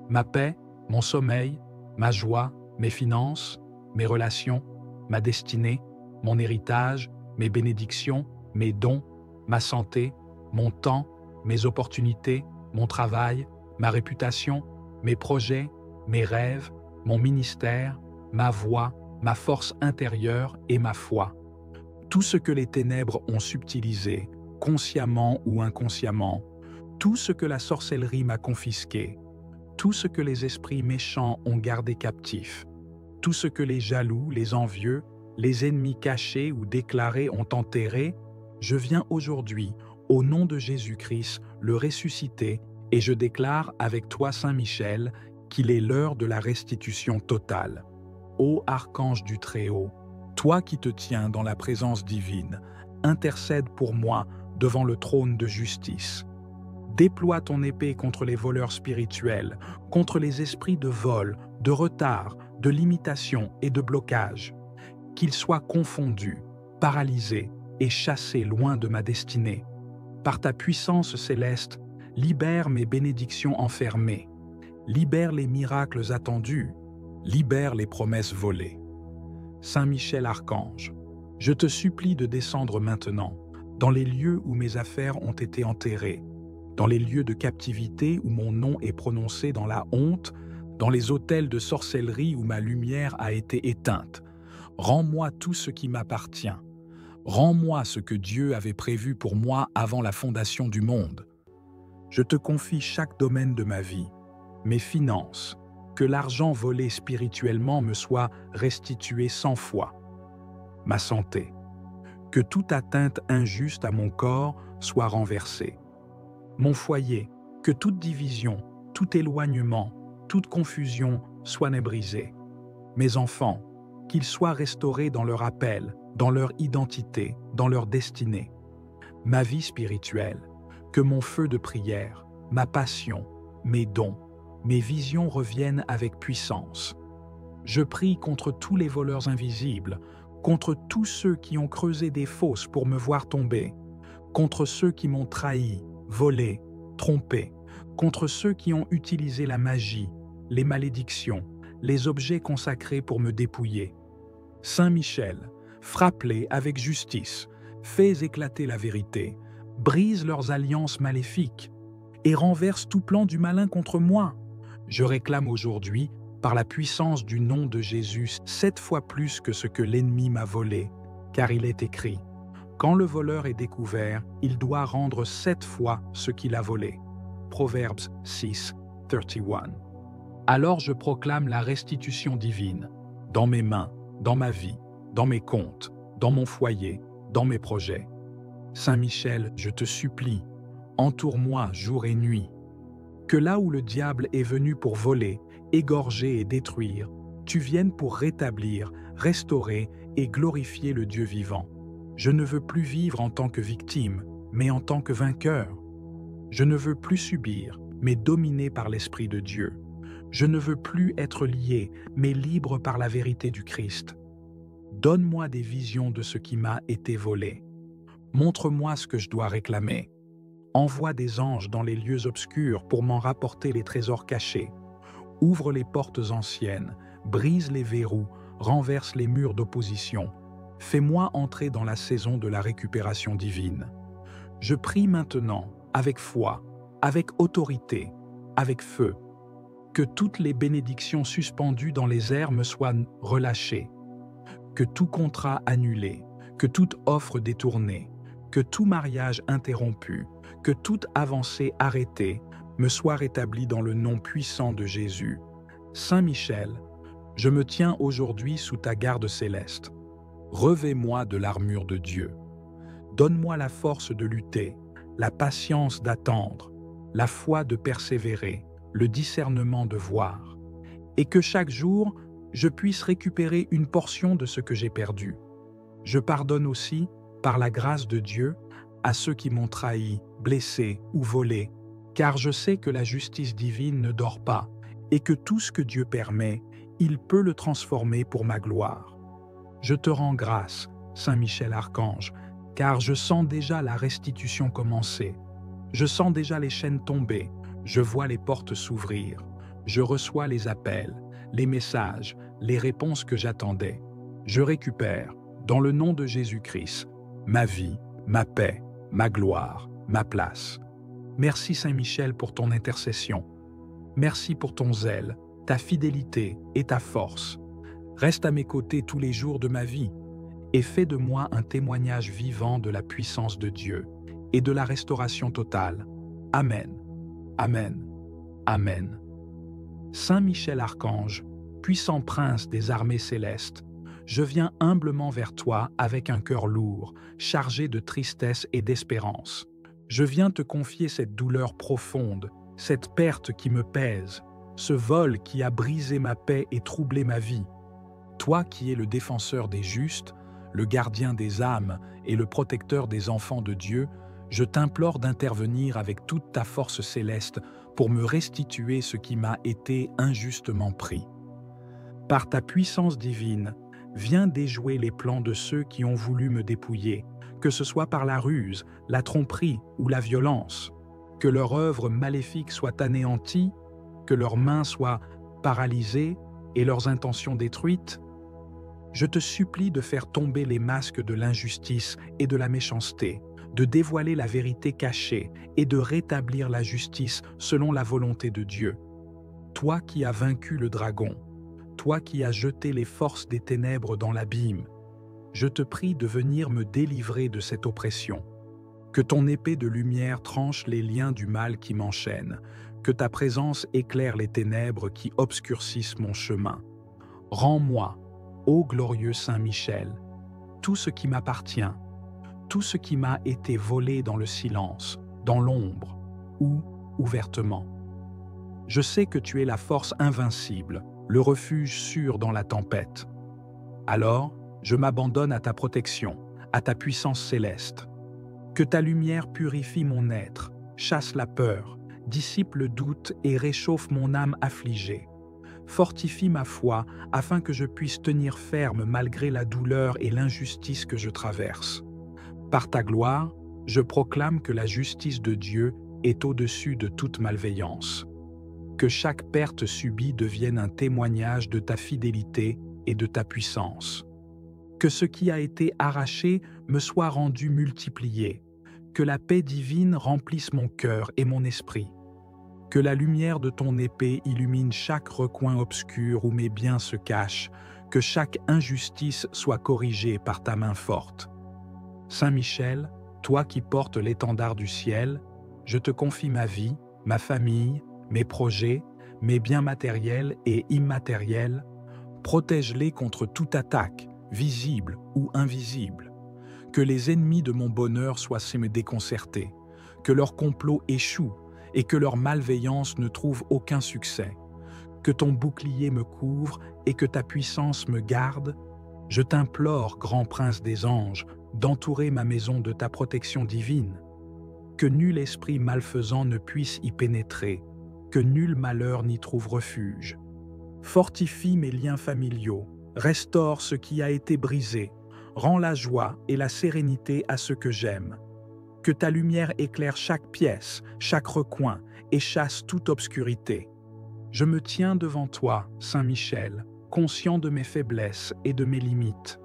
ma paix, mon sommeil, ma joie, mes finances, mes relations, ma destinée, mon héritage, mes bénédictions, mes dons, ma santé, mon temps, mes opportunités, mon travail, ma réputation, mes projets, mes rêves, mon ministère, ma voix, ma force intérieure et ma foi. Tout ce que les ténèbres ont subtilisé, consciemment ou inconsciemment, tout ce que la sorcellerie m'a confisqué, tout ce que les esprits méchants ont gardé captif, tout ce que les jaloux, les envieux, les ennemis cachés ou déclarés ont enterré, je viens aujourd'hui, au nom de Jésus-Christ, le ressusciter et je déclare avec toi, Saint Michel, qu'il est l'heure de la restitution totale. Ô archange du Très-Haut, toi qui te tiens dans la présence divine, intercède pour moi devant le trône de justice. Déploie ton épée contre les voleurs spirituels, contre les esprits de vol, de retard, de limitation et de blocage, qu'ils soient confondus, paralysés et chassés loin de ma destinée. Par ta puissance céleste, libère mes bénédictions enfermées, libère les miracles attendus, libère les promesses volées. Saint Michel Archange, je te supplie de descendre maintenant dans les lieux où mes affaires ont été enterrées, dans les lieux de captivité où mon nom est prononcé dans la honte, dans les autels de sorcellerie où ma lumière a été éteinte. Rends-moi tout ce qui m'appartient. Rends-moi ce que Dieu avait prévu pour moi avant la fondation du monde. Je te confie chaque domaine de ma vie, mes finances, que l'argent volé spirituellement me soit restitué 100 fois. Ma santé, que toute atteinte injuste à mon corps soit renversée. Mon foyer, que toute division, tout éloignement, toute confusion soit brisée. Mes enfants, qu'ils soient restaurés dans leur appel, dans leur identité, dans leur destinée. Ma vie spirituelle, que mon feu de prière, ma passion, mes dons, mes visions reviennent avec puissance. Je prie contre tous les voleurs invisibles, contre tous ceux qui ont creusé des fosses pour me voir tomber, contre ceux qui m'ont trahi, volé, trompé, contre ceux qui ont utilisé la magie, les malédictions, les objets consacrés pour me dépouiller. Saint Michel, frappe-les avec justice, fais éclater la vérité, brise leurs alliances maléfiques et renverse tout plan du malin contre moi. Je réclame aujourd'hui, par la puissance du nom de Jésus, 7 fois plus que ce que l'ennemi m'a volé, car il est écrit, quand le voleur est découvert, il doit rendre 7 fois ce qu'il a volé. Proverbes 6, 31. Alors je proclame la restitution divine, dans mes mains, dans ma vie, dans mes comptes, dans mon foyer, dans mes projets. Saint Michel, je te supplie, entoure-moi jour et nuit. Que là où le diable est venu pour voler, égorger et détruire, tu viennes pour rétablir, restaurer et glorifier le Dieu vivant. Je ne veux plus vivre en tant que victime, mais en tant que vainqueur. Je ne veux plus subir, mais dominé par l'Esprit de Dieu. Je ne veux plus être lié, mais libre par la vérité du Christ. Donne-moi des visions de ce qui m'a été volé. Montre-moi ce que je dois réclamer. Envoie des anges dans les lieux obscurs pour m'en rapporter les trésors cachés. Ouvre les portes anciennes, brise les verrous, renverse les murs d'opposition. Fais-moi entrer dans la saison de la récupération divine. Je prie maintenant, avec foi, avec autorité, avec feu, que toutes les bénédictions suspendues dans les airs me soient relâchées, que tout contrat annulé, que toute offre détournée, que tout mariage interrompu, que toute avancée arrêtée me soit rétablie dans le nom puissant de Jésus. Saint Michel, je me tiens aujourd'hui sous ta garde céleste. Revêt-moi de l'armure de Dieu. Donne-moi la force de lutter, la patience d'attendre, la foi de persévérer, le discernement de voir, et que chaque jour, je puisse récupérer une portion de ce que j'ai perdu. Je pardonne aussi, par la grâce de Dieu, à ceux qui m'ont trahi, blessé ou volé, car je sais que la justice divine ne dort pas et que tout ce que Dieu permet, il peut le transformer pour ma gloire. Je te rends grâce, Saint Michel Archange, car je sens déjà la restitution commencer. Je sens déjà les chaînes tomber, je vois les portes s'ouvrir, je reçois les appels, les messages, les réponses que j'attendais. Je récupère, dans le nom de Jésus-Christ, ma vie, ma paix, ma gloire, ma place. Merci Saint Michel pour ton intercession. Merci pour ton zèle, ta fidélité et ta force. Reste à mes côtés tous les jours de ma vie et fais de moi un témoignage vivant de la puissance de Dieu et de la restauration totale. Amen. Amen. Amen. Saint Michel Archange, puissant prince des armées célestes, je viens humblement vers toi avec un cœur lourd, chargé de tristesse et d'espérance. Je viens te confier cette douleur profonde, cette perte qui me pèse, ce vol qui a brisé ma paix et troublé ma vie. Toi qui es le défenseur des justes, le gardien des âmes et le protecteur des enfants de Dieu, je t'implore d'intervenir avec toute ta force céleste pour me restituer ce qui m'a été injustement pris. Par ta puissance divine, viens déjouer les plans de ceux qui ont voulu me dépouiller, que ce soit par la ruse, la tromperie ou la violence. Que leur œuvre maléfique soit anéantie, que leurs mains soient paralysées et leurs intentions détruites. Je te supplie de faire tomber les masques de l'injustice et de la méchanceté, de dévoiler la vérité cachée et de rétablir la justice selon la volonté de Dieu. Toi qui as vaincu le dragon, toi qui as jeté les forces des ténèbres dans l'abîme, je te prie de venir me délivrer de cette oppression. Que ton épée de lumière tranche les liens du mal qui m'enchaînent, que ta présence éclaire les ténèbres qui obscurcissent mon chemin. Rends-moi, ô glorieux Saint Michel, tout ce qui m'appartient, tout ce qui m'a été volé dans le silence, dans l'ombre ou ouvertement. Je sais que tu es la force invincible, le refuge sûr dans la tempête. Alors, je m'abandonne à ta protection, à ta puissance céleste. Que ta lumière purifie mon être, chasse la peur, dissipe le doute et réchauffe mon âme affligée. Fortifie ma foi afin que je puisse tenir ferme malgré la douleur et l'injustice que je traverse. Par ta gloire, je proclame que la justice de Dieu est au-dessus de toute malveillance. Que chaque perte subie devienne un témoignage de ta fidélité et de ta puissance. Que ce qui a été arraché me soit rendu multiplié. Que la paix divine remplisse mon cœur et mon esprit. Que la lumière de ton épée illumine chaque recoin obscur où mes biens se cachent. Que chaque injustice soit corrigée par ta main forte. Saint Michel, toi qui portes l'étendard du ciel, je te confie ma vie, ma famille, mes projets, mes biens matériels et immatériels. Protège-les contre toute attaque, visible ou invisible. Que les ennemis de mon bonheur soient déconcertés, que leur complot échoue et que leur malveillance ne trouve aucun succès. Que ton bouclier me couvre et que ta puissance me garde. Je t'implore, grand prince des anges, d'entourer ma maison de ta protection divine. Que nul esprit malfaisant ne puisse y pénétrer, que nul malheur n'y trouve refuge. Fortifie mes liens familiaux, restaure ce qui a été brisé, rends la joie et la sérénité à ceux que j'aime. Que ta lumière éclaire chaque pièce, chaque recoin et chasse toute obscurité. Je me tiens devant toi, Saint Michel, conscient de mes faiblesses et de mes limites.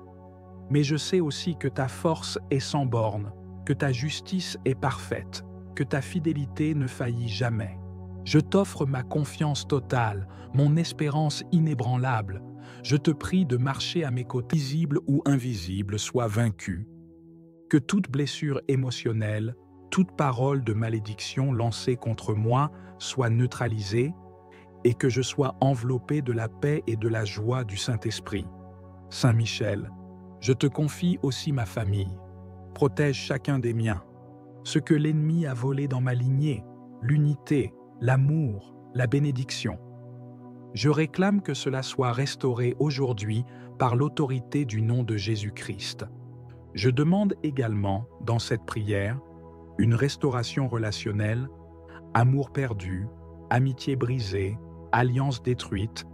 Mais je sais aussi que ta force est sans bornes, que ta justice est parfaite, que ta fidélité ne faillit jamais. Je t'offre ma confiance totale, mon espérance inébranlable. Je te prie de marcher à mes côtés, visibles ou invisibles, soient vaincus. Que toute blessure émotionnelle, toute parole de malédiction lancée contre moi soit neutralisée et que je sois enveloppé de la paix et de la joie du Saint-Esprit. Saint Michel, je te confie aussi ma famille. Protège chacun des miens. Ce que l'ennemi a volé dans ma lignée, l'unité, l'amour, la bénédiction. Je réclame que cela soit restauré aujourd'hui par l'autorité du nom de Jésus-Christ. Je demande également, dans cette prière, une restauration relationnelle, amour perdu, amitié brisée, alliance détruite,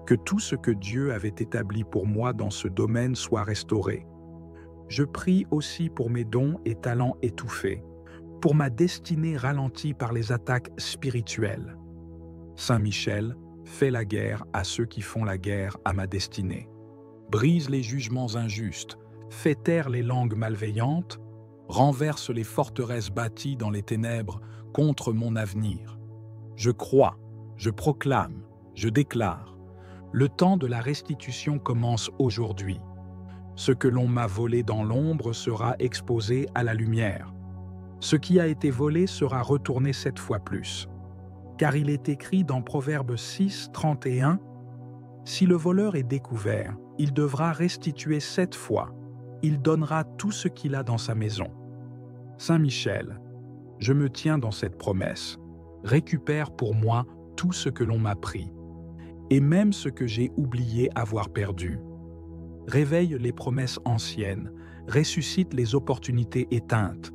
que tout ce que Dieu avait établi pour moi dans ce domaine soit restauré. Je prie aussi pour mes dons et talents étouffés, pour ma destinée ralentie par les attaques spirituelles. Saint Michel, fais la guerre à ceux qui font la guerre à ma destinée. Brise les jugements injustes, fais taire les langues malveillantes, renverse les forteresses bâties dans les ténèbres contre mon avenir. Je crois, je proclame, je déclare. Le temps de la restitution commence aujourd'hui. Ce que l'on m'a volé dans l'ombre sera exposé à la lumière. Ce qui a été volé sera retourné 7 fois plus. Car il est écrit dans Proverbe 6, 31, « Si le voleur est découvert, il devra restituer 7 fois. Il donnera tout ce qu'il a dans sa maison. » Saint Michel, je me tiens dans cette promesse. Récupère pour moi tout ce que l'on m'a pris, et même ce que j'ai oublié avoir perdu. Réveille les promesses anciennes, ressuscite les opportunités éteintes,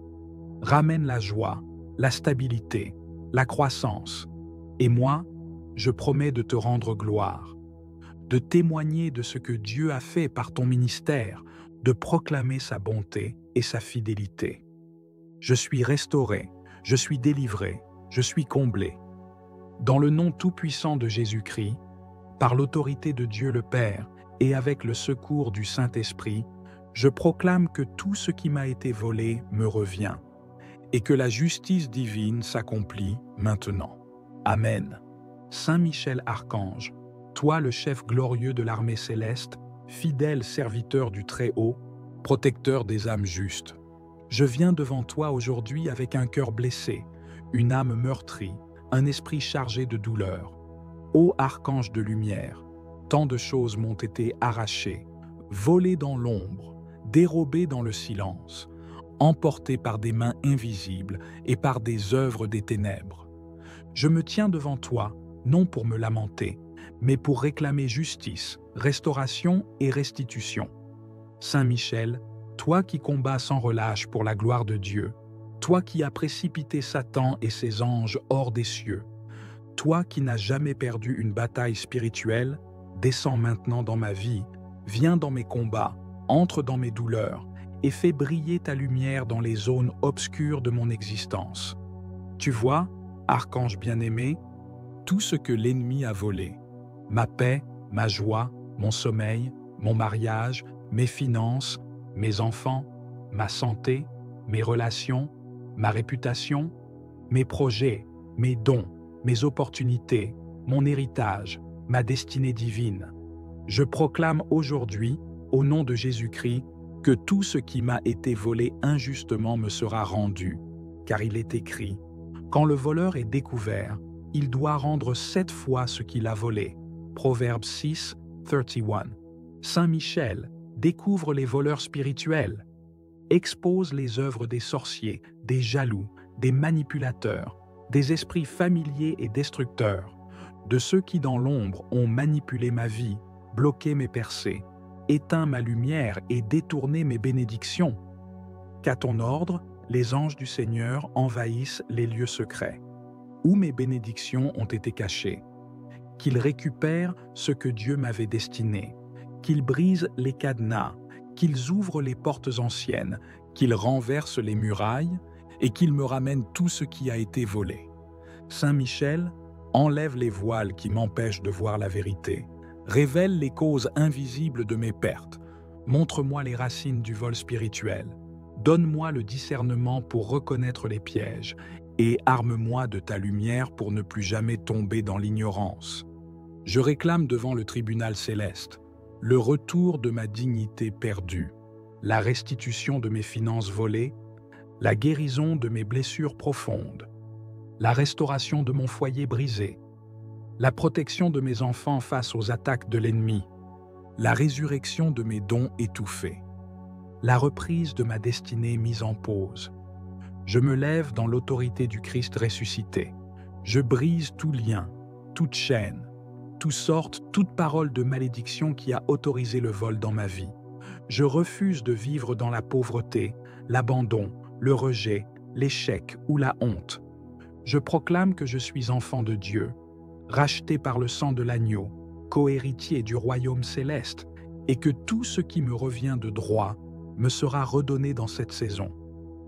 ramène la joie, la stabilité, la croissance. Et moi, je promets de te rendre gloire, de témoigner de ce que Dieu a fait par ton ministère, de proclamer sa bonté et sa fidélité. Je suis restauré, je suis délivré, je suis comblé. Dans le nom tout-puissant de Jésus-Christ, par l'autorité de Dieu le Père et avec le secours du Saint-Esprit, je proclame que tout ce qui m'a été volé me revient et que la justice divine s'accomplit maintenant. Amen. Saint Michel Archange, toi le chef glorieux de l'armée céleste, fidèle serviteur du Très-Haut, protecteur des âmes justes, je viens devant toi aujourd'hui avec un cœur blessé, une âme meurtrie, un esprit chargé de douleur. Ô archange de lumière, tant de choses m'ont été arrachées, volées dans l'ombre, dérobées dans le silence, emportées par des mains invisibles et par des œuvres des ténèbres. Je me tiens devant toi, non pour me lamenter, mais pour réclamer justice, restauration et restitution. Saint Michel, toi qui combats sans relâche pour la gloire de Dieu, toi qui as précipité Satan et ses anges hors des cieux, toi qui n'as jamais perdu une bataille spirituelle, descends maintenant dans ma vie, viens dans mes combats, entre dans mes douleurs et fais briller ta lumière dans les zones obscures de mon existence. Tu vois, archange bien-aimé, tout ce que l'ennemi a volé, ma paix, ma joie, mon sommeil, mon mariage, mes finances, mes enfants, ma santé, mes relations, ma réputation, mes projets, mes dons, mes opportunités, mon héritage, ma destinée divine. Je proclame aujourd'hui, au nom de Jésus-Christ, que tout ce qui m'a été volé injustement me sera rendu, car il est écrit, quand le voleur est découvert, il doit rendre 7 fois ce qu'il a volé. Proverbe 6, 31. Saint Michel découvre les voleurs spirituels, expose les œuvres des sorciers, des jaloux, des manipulateurs, des esprits familiers et destructeurs, de ceux qui dans l'ombre ont manipulé ma vie, bloqué mes percées, éteint ma lumière et détourné mes bénédictions. Qu'à ton ordre, les anges du Seigneur envahissent les lieux secrets, où mes bénédictions ont été cachées, qu'ils récupèrent ce que Dieu m'avait destiné, qu'ils brisent les cadenas, qu'ils ouvrent les portes anciennes, qu'ils renversent les murailles et qu'ils me ramènent tout ce qui a été volé. Saint Michel, enlève les voiles qui m'empêchent de voir la vérité, révèle les causes invisibles de mes pertes, montre-moi les racines du vol spirituel, donne-moi le discernement pour reconnaître les pièges et arme-moi de ta lumière pour ne plus jamais tomber dans l'ignorance. Je réclame devant le tribunal céleste le retour de ma dignité perdue, la restitution de mes finances volées, la guérison de mes blessures profondes, la restauration de mon foyer brisé, la protection de mes enfants face aux attaques de l'ennemi, la résurrection de mes dons étouffés, la reprise de ma destinée mise en pause. Je me lève dans l'autorité du Christ ressuscité. Je brise tout lien, toute chaîne, toute parole de malédiction qui a autorisé le vol dans ma vie. Je refuse de vivre dans la pauvreté, l'abandon, le rejet, l'échec ou la honte. Je proclame que je suis enfant de Dieu, racheté par le sang de l'agneau, co-héritier du royaume céleste, et que tout ce qui me revient de droit me sera redonné dans cette saison.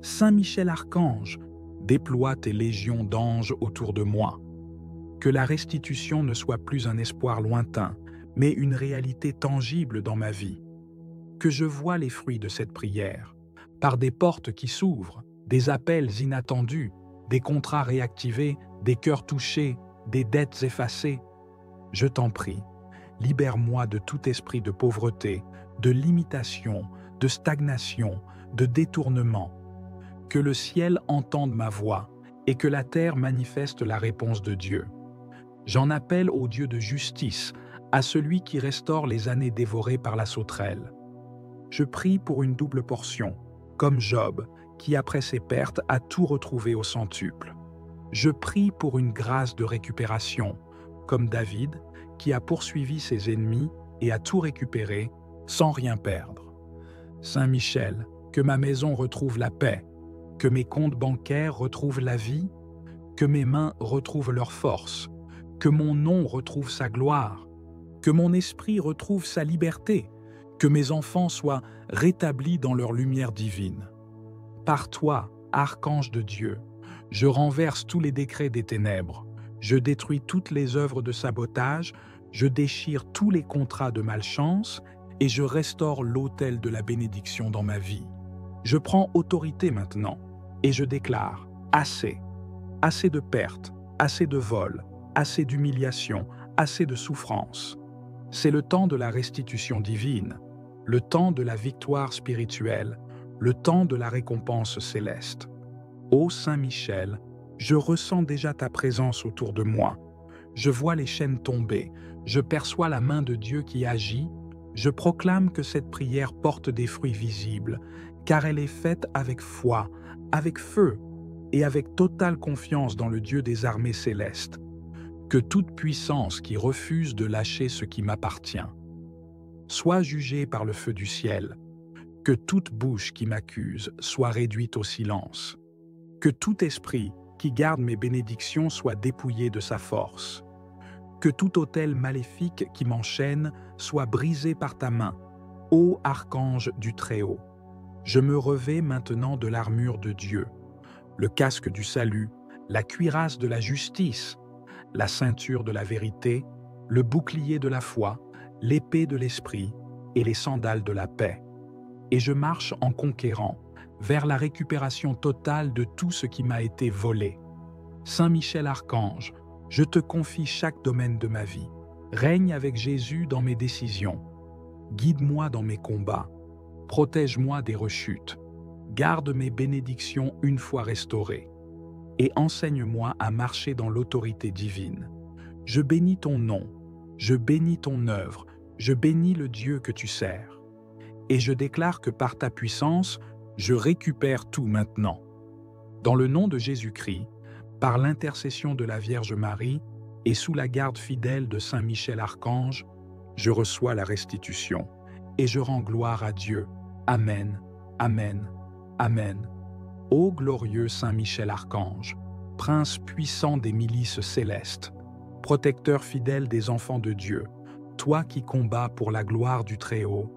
Saint Michel Archange, déploie tes légions d'anges autour de moi. Que la restitution ne soit plus un espoir lointain, mais une réalité tangible dans ma vie. Que je voie les fruits de cette prière, par des portes qui s'ouvrent, des appels inattendus, des contrats réactivés, des cœurs touchés, des dettes effacées. Je t'en prie, libère-moi de tout esprit de pauvreté, de limitation, de stagnation, de détournement. Que le ciel entende ma voix et que la terre manifeste la réponse de Dieu. J'en appelle au Dieu de justice, à celui qui restaure les années dévorées par la sauterelle. Je prie pour une double portion, comme Job, qui après ses pertes a tout retrouvé au centuple. Je prie pour une grâce de récupération, comme David, qui a poursuivi ses ennemis et a tout récupéré sans rien perdre. Saint Michel, que ma maison retrouve la paix, que mes comptes bancaires retrouvent la vie, que mes mains retrouvent leur force, que mon nom retrouve sa gloire, que mon esprit retrouve sa liberté, que mes enfants soient rétablis dans leur lumière divine. Par toi, archange de Dieu, je renverse tous les décrets des ténèbres, je détruis toutes les œuvres de sabotage, je déchire tous les contrats de malchance et je restaure l'autel de la bénédiction dans ma vie. Je prends autorité maintenant et je déclare assez, assez de pertes, assez de vols, assez d'humiliation, assez de souffrance. C'est le temps de la restitution divine, le temps de la victoire spirituelle, le temps de la récompense céleste. Ô Saint Michel, je ressens déjà ta présence autour de moi. Je vois les chaînes tomber, je perçois la main de Dieu qui agit, je proclame que cette prière porte des fruits visibles, car elle est faite avec foi, avec feu et avec totale confiance dans le Dieu des armées célestes. Que toute puissance qui refuse de lâcher ce qui m'appartient soit jugée par le feu du ciel, que toute bouche qui m'accuse soit réduite au silence, que tout esprit qui garde mes bénédictions soit dépouillé de sa force, que tout autel maléfique qui m'enchaîne soit brisé par ta main, ô archange du Très-Haut. Je me revêts maintenant de l'armure de Dieu, le casque du salut, la cuirasse de la justice, la ceinture de la vérité, le bouclier de la foi, l'épée de l'esprit et les sandales de la paix. Et je marche en conquérant vers la récupération totale de tout ce qui m'a été volé. Saint Michel Archange, je te confie chaque domaine de ma vie. Règne avec Jésus dans mes décisions. Guide-moi dans mes combats. Protège-moi des rechutes. Garde mes bénédictions une fois restaurées. Et enseigne-moi à marcher dans l'autorité divine. Je bénis ton nom, je bénis ton œuvre, je bénis le Dieu que tu sers. Et je déclare que par ta puissance, je récupère tout maintenant. Dans le nom de Jésus-Christ, par l'intercession de la Vierge Marie et sous la garde fidèle de Saint Michel Archange, je reçois la restitution et je rends gloire à Dieu. Amen, Amen, Amen. Ô glorieux Saint Michel Archange, prince puissant des milices célestes, protecteur fidèle des enfants de Dieu, toi qui combats pour la gloire du Très-Haut,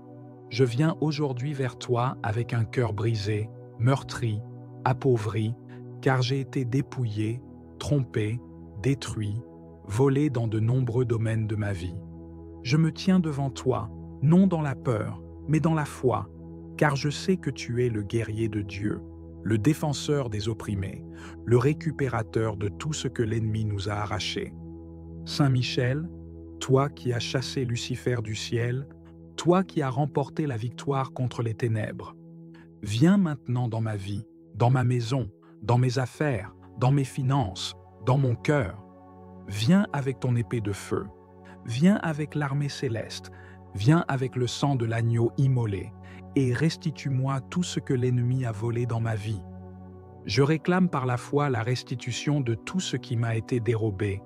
je viens aujourd'hui vers toi avec un cœur brisé, meurtri, appauvri, car j'ai été dépouillé, trompé, détruit, volé dans de nombreux domaines de ma vie. Je me tiens devant toi, non dans la peur, mais dans la foi, car je sais que tu es le guerrier de Dieu, le défenseur des opprimés, le récupérateur de tout ce que l'ennemi nous a arraché. Saint Michel, toi qui as chassé Lucifer du ciel, toi qui as remporté la victoire contre les ténèbres, viens maintenant dans ma vie, dans ma maison, dans mes affaires, dans mes finances, dans mon cœur. Viens avec ton épée de feu, viens avec l'armée céleste, viens avec le sang de l'agneau immolé, et restitue-moi tout ce que l'ennemi a volé dans ma vie. Je réclame par la foi la restitution de tout ce qui m'a été dérobé,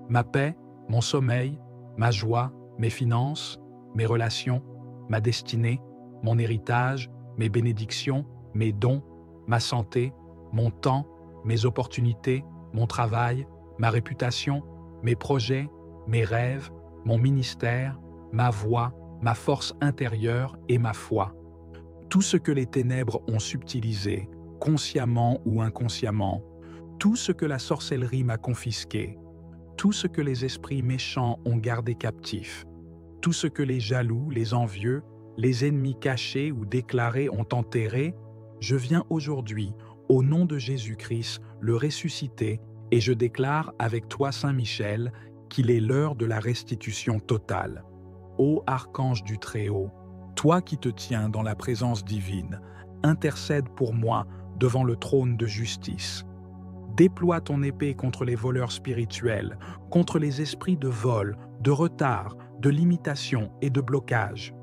ma paix, mon sommeil, ma joie, mes finances, mes relations, ma destinée, mon héritage, mes bénédictions, mes dons, ma santé, mon temps, mes opportunités, mon travail, ma réputation, mes projets, mes rêves, mon ministère, ma voix, ma force intérieure et ma foi. Tout ce que les ténèbres ont subtilisé, consciemment ou inconsciemment, tout ce que la sorcellerie m'a confisqué, tout ce que les esprits méchants ont gardé captif, tout ce que les jaloux, les envieux, les ennemis cachés ou déclarés ont enterré, je viens aujourd'hui, au nom de Jésus-Christ, le ressusciter et je déclare avec toi, Saint Michel, qu'il est l'heure de la restitution totale. Ô archange du Très-Haut, toi qui te tiens dans la présence divine, intercède pour moi devant le trône de justice. Déploie ton épée contre les voleurs spirituels, contre les esprits de vol, de retard, de limitation et de blocage.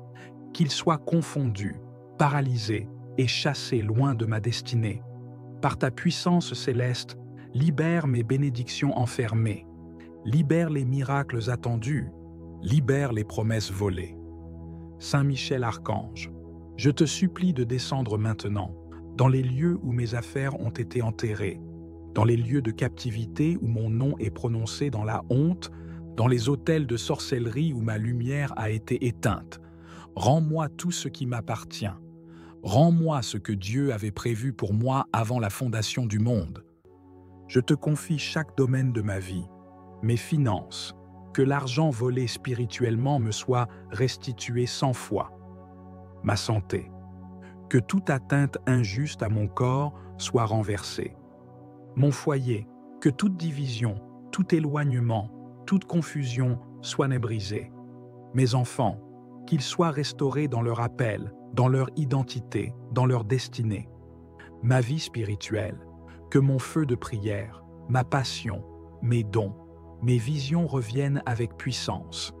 Qu'ils soient confondus, paralysés et chassés loin de ma destinée. Par ta puissance céleste, libère mes bénédictions enfermées, libère les miracles attendus, libère les promesses volées. Saint Michel Archange, je te supplie de descendre maintenant dans les lieux où mes affaires ont été enterrées, dans les lieux de captivité où mon nom est prononcé dans la honte, dans les autels de sorcellerie où ma lumière a été éteinte. Rends-moi tout ce qui m'appartient. Rends-moi ce que Dieu avait prévu pour moi avant la fondation du monde. Je te confie chaque domaine de ma vie, mes finances, que l'argent volé spirituellement me soit restitué 100 fois. Ma santé, que toute atteinte injuste à mon corps soit renversée. Mon foyer, que toute division, tout éloignement, toute confusion soit brisée. Mes enfants, qu'ils soient restaurés dans leur appel, dans leur identité, dans leur destinée. Ma vie spirituelle, que mon feu de prière, ma passion, mes dons, mes visions reviennent avec puissance.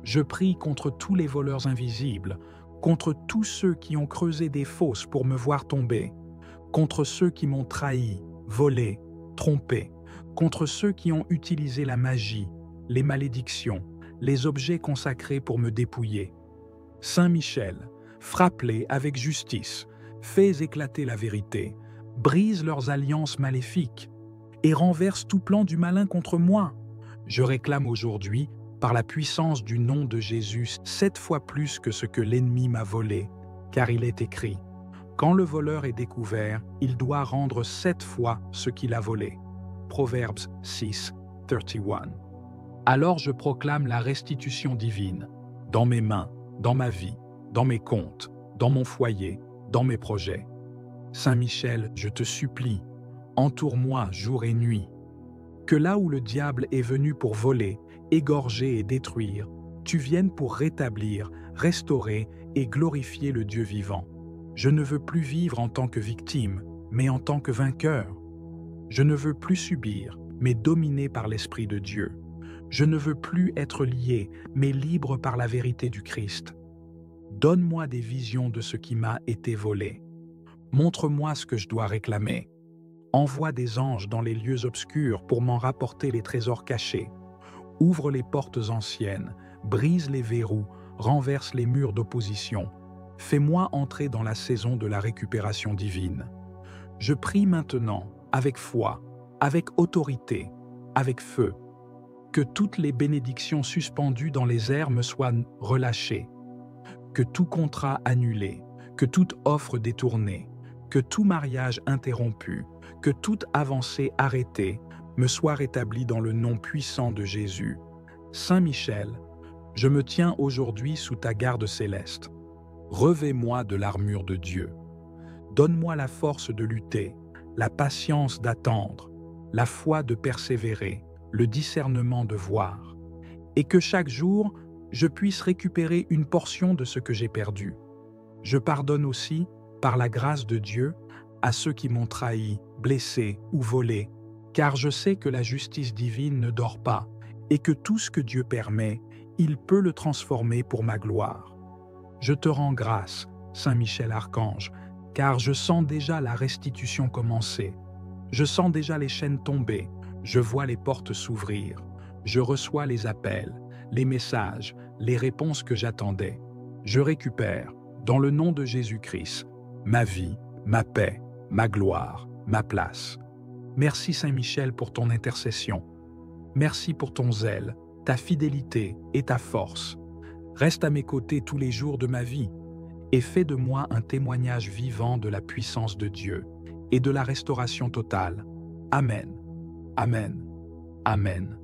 Je prie contre tous les voleurs invisibles, contre tous ceux qui ont creusé des fosses pour me voir tomber, contre ceux qui m'ont trahi, volé, trompé, contre ceux qui ont utilisé la magie, les malédictions, les objets consacrés pour me dépouiller. Saint Michel, frappe-les avec justice, fais éclater la vérité, brise leurs alliances maléfiques et renverse tout plan du malin contre moi. Je réclame aujourd'hui, par la puissance du nom de Jésus, 7 fois plus que ce que l'ennemi m'a volé, car il est écrit, « Quand le voleur est découvert, il doit rendre 7 fois ce qu'il a volé. » Proverbes 6, 31. Alors je proclame la restitution divine, dans mes mains, dans ma vie, dans mes comptes, dans mon foyer, dans mes projets. Saint Michel, je te supplie, entoure-moi jour et nuit. Que là où le diable est venu pour voler, égorger et détruire, tu viennes pour rétablir, restaurer et glorifier le Dieu vivant. Je ne veux plus vivre en tant que victime, mais en tant que vainqueur. Je ne veux plus subir, mais dominé par l'Esprit de Dieu. Je ne veux plus être lié, mais libre par la vérité du Christ. Donne-moi des visions de ce qui m'a été volé. Montre-moi ce que je dois réclamer. Envoie des anges dans les lieux obscurs pour m'en rapporter les trésors cachés. Ouvre les portes anciennes, brise les verrous, renverse les murs d'opposition. Fais-moi entrer dans la saison de la récupération divine. Je prie maintenant, avec foi, avec autorité, avec feu, que toutes les bénédictions suspendues dans les airs me soient relâchées, que tout contrat annulé, que toute offre détournée, que tout mariage interrompu, que toute avancée arrêtée me soit rétablie dans le nom puissant de Jésus. Saint Michel, je me tiens aujourd'hui sous ta garde céleste. Revêt-moi de l'armure de Dieu. Donne-moi la force de lutter, la patience d'attendre, la foi de persévérer, le discernement de voir, et que chaque jour, je puisse récupérer une portion de ce que j'ai perdu. Je pardonne aussi, par la grâce de Dieu, à ceux qui m'ont trahi, blessé ou volé, car je sais que la justice divine ne dort pas et que tout ce que Dieu permet, il peut le transformer pour ma gloire. Je te rends grâce, Saint Michel Archange, car je sens déjà la restitution commencer. Je sens déjà les chaînes tomber, je vois les portes s'ouvrir, je reçois les appels, les messages, les réponses que j'attendais. Je récupère, dans le nom de Jésus-Christ, ma vie, ma paix, ma gloire, ma place. Merci Saint Michel pour ton intercession. Merci pour ton zèle, ta fidélité et ta force. Reste à mes côtés tous les jours de ma vie et fais de moi un témoignage vivant de la puissance de Dieu et de la restauration totale. Amen. Amen. Amen.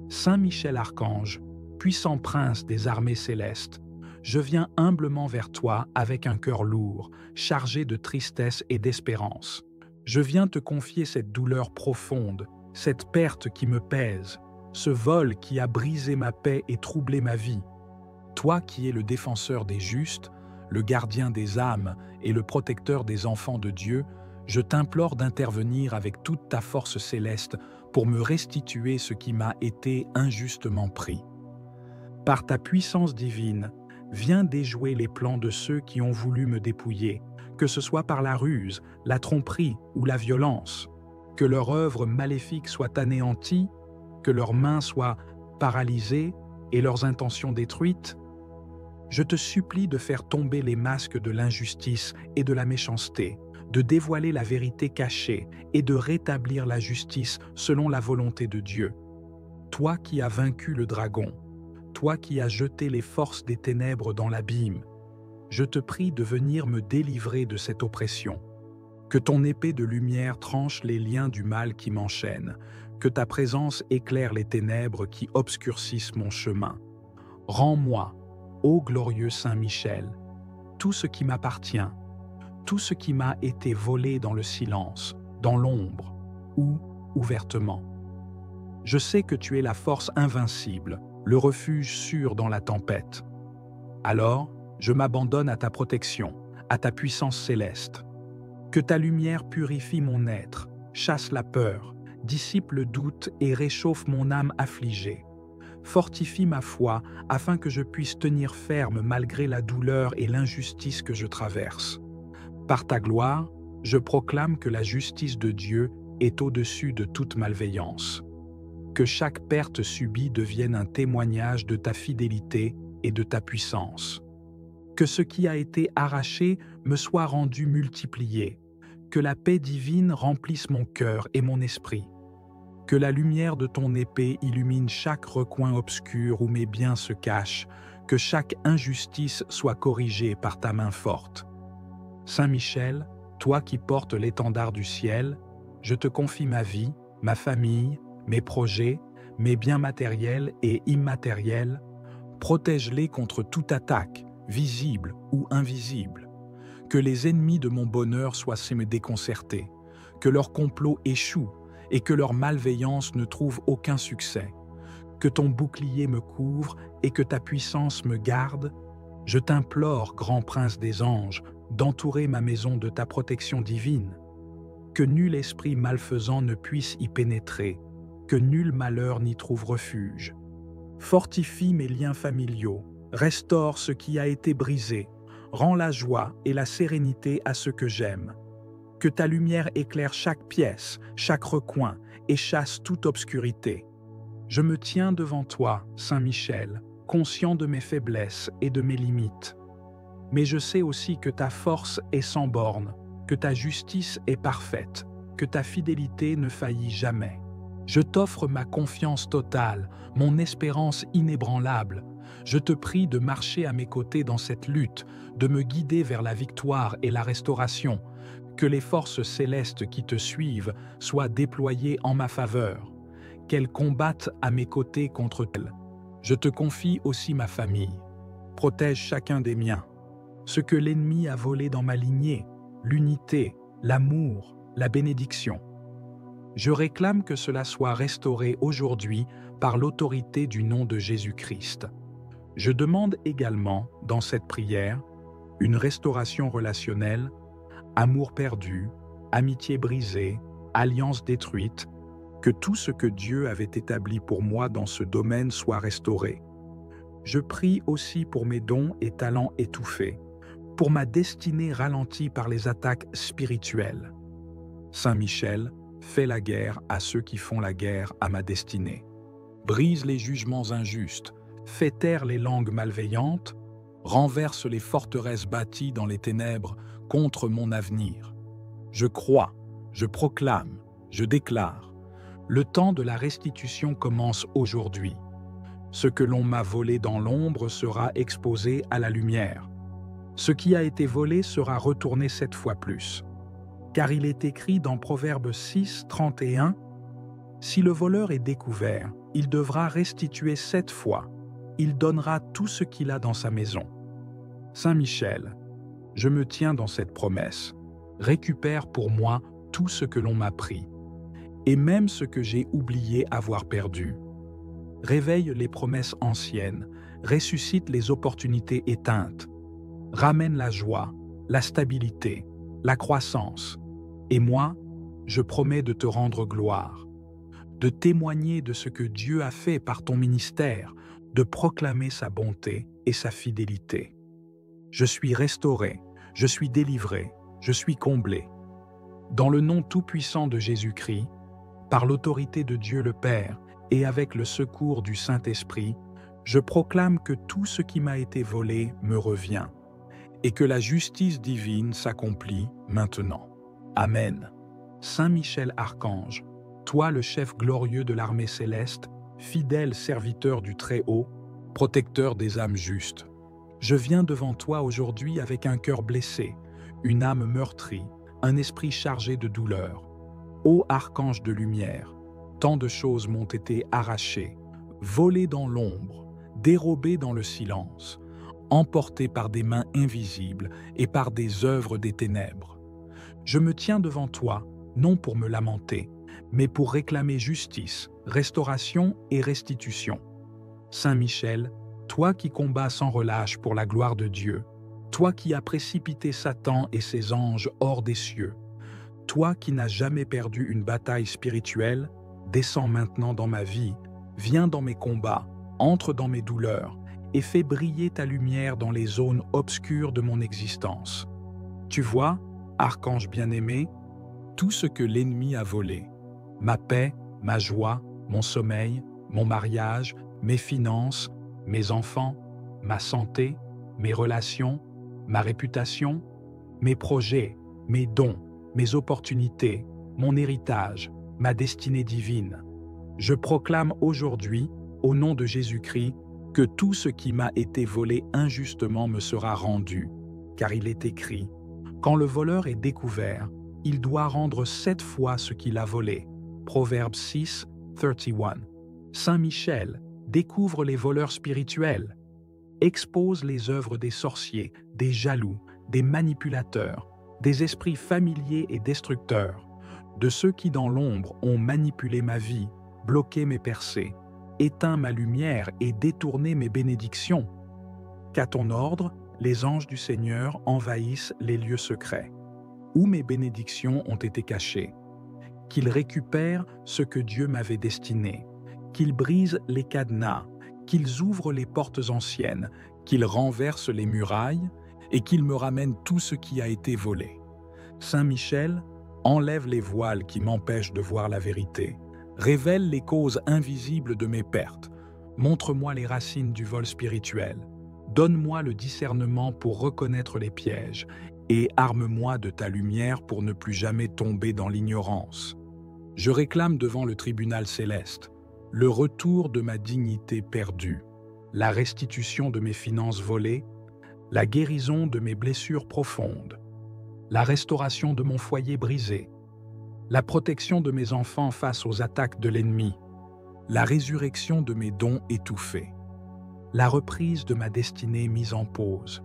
Saint Michel Archange, puissant prince des armées célestes, je viens humblement vers toi avec un cœur lourd, chargé de tristesse et d'espérance. Je viens te confier cette douleur profonde, cette perte qui me pèse, ce vol qui a brisé ma paix et troublé ma vie. Toi qui es le défenseur des justes, le gardien des âmes et le protecteur des enfants de Dieu, je t'implore d'intervenir avec toute ta force céleste pour me restituer ce qui m'a été injustement pris. Par ta puissance divine, viens déjouer les plans de ceux qui ont voulu me dépouiller, que ce soit par la ruse, la tromperie ou la violence. Que leur œuvre maléfique soit anéantie, que leurs mains soient paralysées et leurs intentions détruites. Je te supplie de faire tomber les masques de l'injustice et de la méchanceté, de dévoiler la vérité cachée et de rétablir la justice selon la volonté de Dieu. toi qui as vaincu le dragon, toi qui as jeté les forces des ténèbres dans l'abîme, je te prie de venir me délivrer de cette oppression. Que ton épée de lumière tranche les liens du mal qui m'enchaînent, que ta présence éclaire les ténèbres qui obscurcissent mon chemin. Rends-moi, ô glorieux Saint Michel, tout ce qui m'appartient, tout ce qui m'a été volé dans le silence, dans l'ombre ou ouvertement. Je sais que tu es la force invincible, le refuge sûr dans la tempête. Alors, je m'abandonne à ta protection, à ta puissance céleste. Que ta lumière purifie mon être, chasse la peur, dissipe le doute et réchauffe mon âme affligée. Fortifie ma foi afin que je puisse tenir ferme malgré la douleur et l'injustice que je traverse. Par ta gloire, je proclame que la justice de Dieu est au-dessus de toute malveillance. Que chaque perte subie devienne un témoignage de ta fidélité et de ta puissance. Que ce qui a été arraché me soit rendu multiplié. Que la paix divine remplisse mon cœur et mon esprit. Que la lumière de ton épée illumine chaque recoin obscur où mes biens se cachent. Que chaque injustice soit corrigée par ta main forte. Saint Michel, toi qui portes l'étendard du ciel, je te confie ma vie, ma famille, mes projets, mes biens matériels et immatériels. Protège-les contre toute attaque, visible ou invisible. Que les ennemis de mon bonheur soient déconcertés, que leur complot échoue et que leur malveillance ne trouve aucun succès. Que ton bouclier me couvre et que ta puissance me garde. Je t'implore, grand prince des anges, d'entourer ma maison de ta protection divine. Que nul esprit malfaisant ne puisse y pénétrer, que nul malheur n'y trouve refuge. Fortifie mes liens familiaux, restaure ce qui a été brisé, rends la joie et la sérénité à ceux que j'aime. Que ta lumière éclaire chaque pièce, chaque recoin et chasse toute obscurité. Je me tiens devant toi, Saint Michel, conscient de mes faiblesses et de mes limites. Mais je sais aussi que ta force est sans bornes, que ta justice est parfaite, que ta fidélité ne faillit jamais. Je t'offre ma confiance totale, mon espérance inébranlable. Je te prie de marcher à mes côtés dans cette lutte, de me guider vers la victoire et la restauration. Que les forces célestes qui te suivent soient déployées en ma faveur, qu'elles combattent à mes côtés contre elles. Je te confie aussi ma famille. Protège chacun des miens. Ce que l'ennemi a volé dans ma lignée, l'unité, l'amour, la bénédiction. Je réclame que cela soit restauré aujourd'hui par l'autorité du nom de Jésus-Christ. Je demande également, dans cette prière, une restauration relationnelle, amour perdu, amitié brisée, alliance détruite, que tout ce que Dieu avait établi pour moi dans ce domaine soit restauré. Je prie aussi pour mes dons et talents étouffés, pour ma destinée ralentie par les attaques spirituelles. Saint Michel, fais la guerre à ceux qui font la guerre à ma destinée. Brise les jugements injustes, fais taire les langues malveillantes, renverse les forteresses bâties dans les ténèbres contre mon avenir. Je crois, je proclame, je déclare. Le temps de la restitution commence aujourd'hui. Ce que l'on m'a volé dans l'ombre sera exposé à la lumière. Ce qui a été volé sera retourné 7 fois plus. Car il est écrit dans Proverbe 6, 31, « Si le voleur est découvert, il devra restituer 7 fois. Il donnera tout ce qu'il a dans sa maison. » Saint Michel, je me tiens dans cette promesse. Récupère pour moi tout ce que l'on m'a pris, et même ce que j'ai oublié avoir perdu. Réveille les promesses anciennes, ressuscite les opportunités éteintes, ramène la joie, la stabilité, la croissance. Et moi, je promets de te rendre gloire, de témoigner de ce que Dieu a fait par ton ministère, de proclamer sa bonté et sa fidélité. Je suis restauré, je suis délivré, je suis comblé. Dans le nom tout-puissant de Jésus-Christ, par l'autorité de Dieu le Père et avec le secours du Saint-Esprit, je proclame que tout ce qui m'a été volé me revient et que la justice divine s'accomplit maintenant. Amen. Saint Michel Archange, toi le chef glorieux de l'armée céleste, fidèle serviteur du Très-Haut, protecteur des âmes justes. Je viens devant toi aujourd'hui avec un cœur blessé, une âme meurtrie, un esprit chargé de douleur. Ô archange de lumière, tant de choses m'ont été arrachées, volées dans l'ombre, dérobées dans le silence, emportées par des mains invisibles et par des œuvres des ténèbres. Je me tiens devant toi, non pour me lamenter, mais pour réclamer justice, restauration et restitution. Saint Michel, toi qui combats sans relâche pour la gloire de Dieu, toi qui as précipité Satan et ses anges hors des cieux, toi qui n'as jamais perdu une bataille spirituelle, descends maintenant dans ma vie, viens dans mes combats, entre dans mes douleurs et fais briller ta lumière dans les zones obscures de mon existence. Tu vois, archange bien-aimé, tout ce que l'ennemi a volé, ma paix, ma joie, mon sommeil, mon mariage, mes finances, mes enfants, ma santé, mes relations, ma réputation, mes projets, mes dons, mes opportunités, mon héritage, ma destinée divine. Je proclame aujourd'hui, au nom de Jésus-Christ, que tout ce qui m'a été volé injustement me sera rendu, car il est écrit, quand le voleur est découvert, il doit rendre 7 fois ce qu'il a volé. Proverbe 6, 31. Saint Michel découvre les voleurs spirituels, expose les œuvres des sorciers, des jaloux, des manipulateurs, des esprits familiers et destructeurs, de ceux qui dans l'ombre ont manipulé ma vie, bloqué mes percées, éteint ma lumière et détourné mes bénédictions. Qu'à ton ordre, les anges du Seigneur envahissent les lieux secrets, où mes bénédictions ont été cachées, qu'ils récupèrent ce que Dieu m'avait destiné, qu'ils brisent les cadenas, qu'ils ouvrent les portes anciennes, qu'ils renversent les murailles et qu'ils me ramènent tout ce qui a été volé. Saint Michel, enlève les voiles qui m'empêchent de voir la vérité, révèle les causes invisibles de mes pertes, montre-moi les racines du vol spirituel, donne-moi le discernement pour reconnaître les pièges et arme-moi de ta lumière pour ne plus jamais tomber dans l'ignorance. Je réclame devant le tribunal céleste le retour de ma dignité perdue, la restitution de mes finances volées, la guérison de mes blessures profondes, la restauration de mon foyer brisé, la protection de mes enfants face aux attaques de l'ennemi, la résurrection de mes dons étouffés, la reprise de ma destinée mise en pause.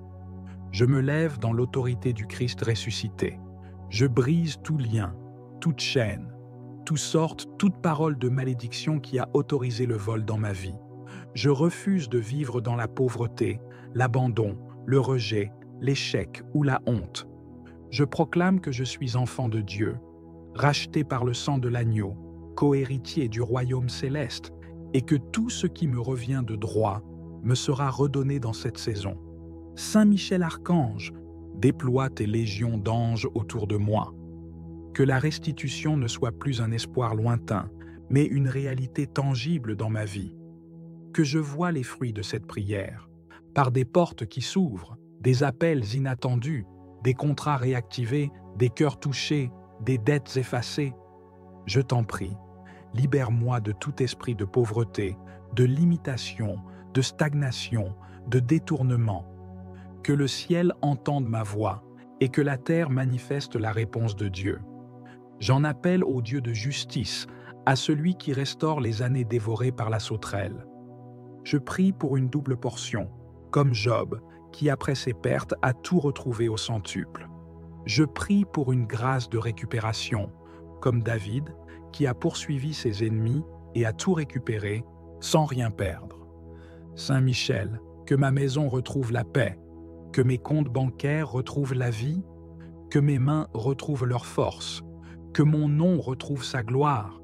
Je me lève dans l'autorité du Christ ressuscité. Je brise tout lien, toute chaîne, toute parole de malédiction qui a autorisé le vol dans ma vie. Je refuse de vivre dans la pauvreté, l'abandon, le rejet, l'échec ou la honte. Je proclame que je suis enfant de Dieu, racheté par le sang de l'agneau, cohéritier du royaume céleste, et que tout ce qui me revient de droit me sera redonné dans cette saison. Saint Michel Archange, déploie tes légions d'anges autour de moi. Que la restitution ne soit plus un espoir lointain, mais une réalité tangible dans ma vie. Que je voie les fruits de cette prière, par des portes qui s'ouvrent, des appels inattendus, des contrats réactivés, des cœurs touchés, des dettes effacées. Je t'en prie, libère-moi de tout esprit de pauvreté, de limitation, de stagnation, de détournement. Que le ciel entende ma voix et que la terre manifeste la réponse de Dieu. J'en appelle au Dieu de justice, à celui qui restaure les années dévorées par la sauterelle. Je prie pour une double portion, comme Job, qui après ses pertes a tout retrouvé au centuple. Je prie pour une grâce de récupération, comme David, qui a poursuivi ses ennemis et a tout récupéré sans rien perdre. Saint Michel, que ma maison retrouve la paix, que mes comptes bancaires retrouvent la vie, que mes mains retrouvent leur force, que mon nom retrouve sa gloire,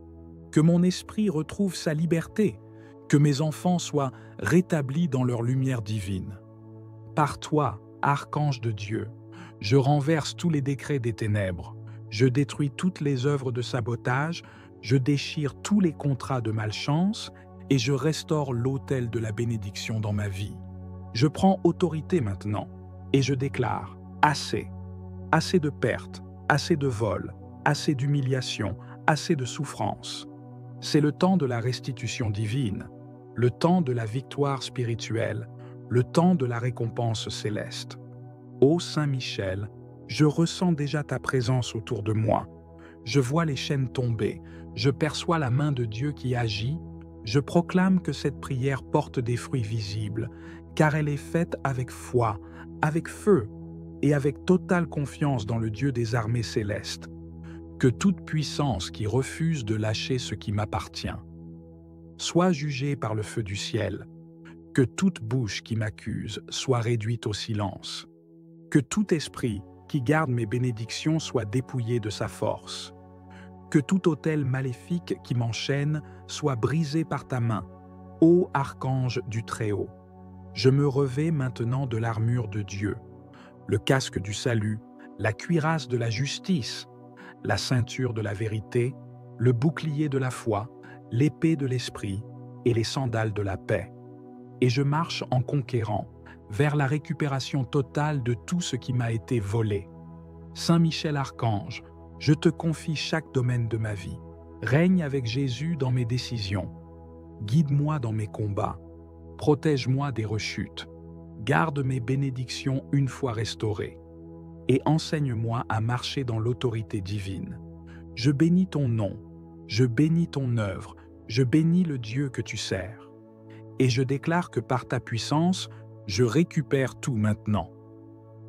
que mon esprit retrouve sa liberté, que mes enfants soient rétablis dans leur lumière divine. Par toi, archange de Dieu, je renverse tous les décrets des ténèbres, je détruis toutes les œuvres de sabotage, je déchire tous les contrats de malchance et je restaure l'autel de la bénédiction dans ma vie. Je prends autorité maintenant et je déclare assez, assez de pertes, assez de vols, assez d'humiliation, assez de souffrance. C'est le temps de la restitution divine, le temps de la victoire spirituelle, le temps de la récompense céleste. Ô Saint Michel, je ressens déjà ta présence autour de moi. Je vois les chaînes tomber, je perçois la main de Dieu qui agit, je proclame que cette prière porte des fruits visibles, car elle est faite avec foi, avec feu et avec totale confiance dans le Dieu des armées célestes. Que toute puissance qui refuse de lâcher ce qui m'appartient soit jugée par le feu du ciel, que toute bouche qui m'accuse soit réduite au silence, que tout esprit qui garde mes bénédictions soit dépouillé de sa force, que tout autel maléfique qui m'enchaîne soit brisé par ta main, ô archange du Très-Haut. Je me revêts maintenant de l'armure de Dieu, le casque du salut, la cuirasse de la justice, la ceinture de la vérité, le bouclier de la foi, l'épée de l'esprit et les sandales de la paix. Et je marche en conquérant vers la récupération totale de tout ce qui m'a été volé. Saint Michel Archange, je te confie chaque domaine de ma vie. Règne avec Jésus dans mes décisions. Guide-moi dans mes combats. Protège-moi des rechutes. Garde mes bénédictions une fois restaurées. Et enseigne-moi à marcher dans l'autorité divine. Je bénis ton nom, je bénis ton œuvre, je bénis le Dieu que tu sers. Et je déclare que par ta puissance, je récupère tout maintenant.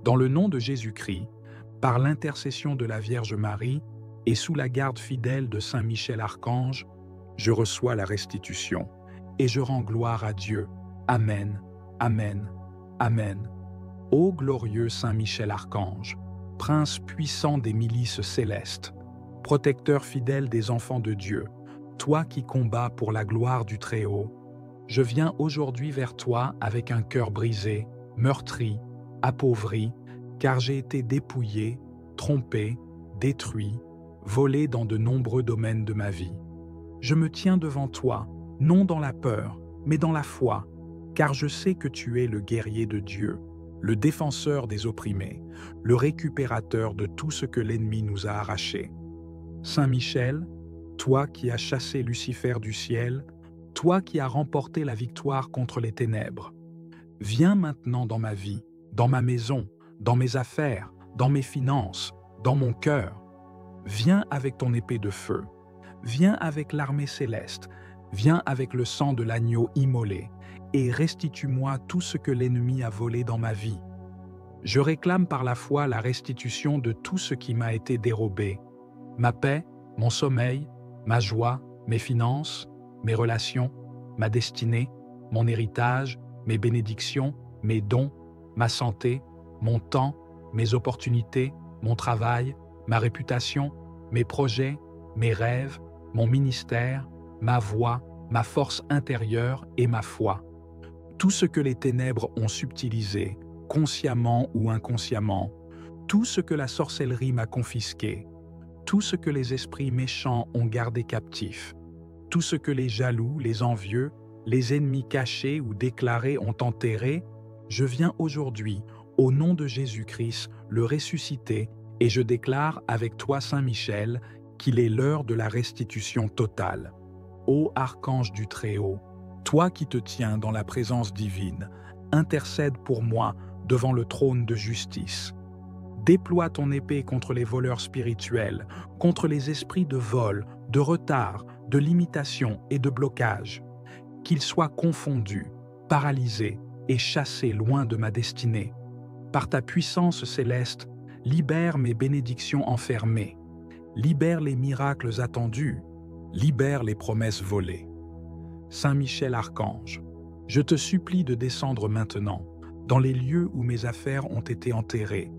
Dans le nom de Jésus-Christ, par l'intercession de la Vierge Marie et sous la garde fidèle de Saint Michel Archange, je reçois la restitution et je rends gloire à Dieu. Amen, Amen, Amen. Ô glorieux Saint Michel Archange, prince puissant des milices célestes, protecteur fidèle des enfants de Dieu, toi qui combats pour la gloire du Très-Haut, je viens aujourd'hui vers toi avec un cœur brisé, meurtri, appauvri, car j'ai été dépouillé, trompé, détruit, volé dans de nombreux domaines de ma vie. Je me tiens devant toi, non dans la peur, mais dans la foi, car je sais que tu es le guerrier de Dieu, le défenseur des opprimés, le récupérateur de tout ce que l'ennemi nous a arraché. Saint Michel, toi qui as chassé Lucifer du ciel, toi qui as remporté la victoire contre les ténèbres, viens maintenant dans ma vie, dans ma maison, dans mes affaires, dans mes finances, dans mon cœur. Viens avec ton épée de feu, viens avec l'armée céleste, viens avec le sang de l'agneau immolé, et restitue-moi tout ce que l'ennemi a volé dans ma vie. Je réclame par la foi la restitution de tout ce qui m'a été dérobé, ma paix, mon sommeil, ma joie, mes finances, mes relations, ma destinée, mon héritage, mes bénédictions, mes dons, ma santé, mon temps, mes opportunités, mon travail, ma réputation, mes projets, mes rêves, mon ministère, ma voix, ma force intérieure et ma foi. Tout ce que les ténèbres ont subtilisé, consciemment ou inconsciemment, tout ce que la sorcellerie m'a confisqué, tout ce que les esprits méchants ont gardé captif, tout ce que les jaloux, les envieux, les ennemis cachés ou déclarés ont enterré, je viens aujourd'hui, au nom de Jésus-Christ, le ressusciter, et je déclare avec toi, Saint Michel, qu'il est l'heure de la restitution totale. Ô archange du Très-Haut, toi qui te tiens dans la présence divine, intercède pour moi devant le trône de justice. Déploie ton épée contre les voleurs spirituels, contre les esprits de vol, de retard, de limitation et de blocage. Qu'ils soient confondus, paralysés et chassés loin de ma destinée. Par ta puissance céleste, libère mes bénédictions enfermées, libère les miracles attendus, libère les promesses volées. Saint Michel Archange, je te supplie de descendre maintenant dans les lieux où mes affaires ont été enterrées,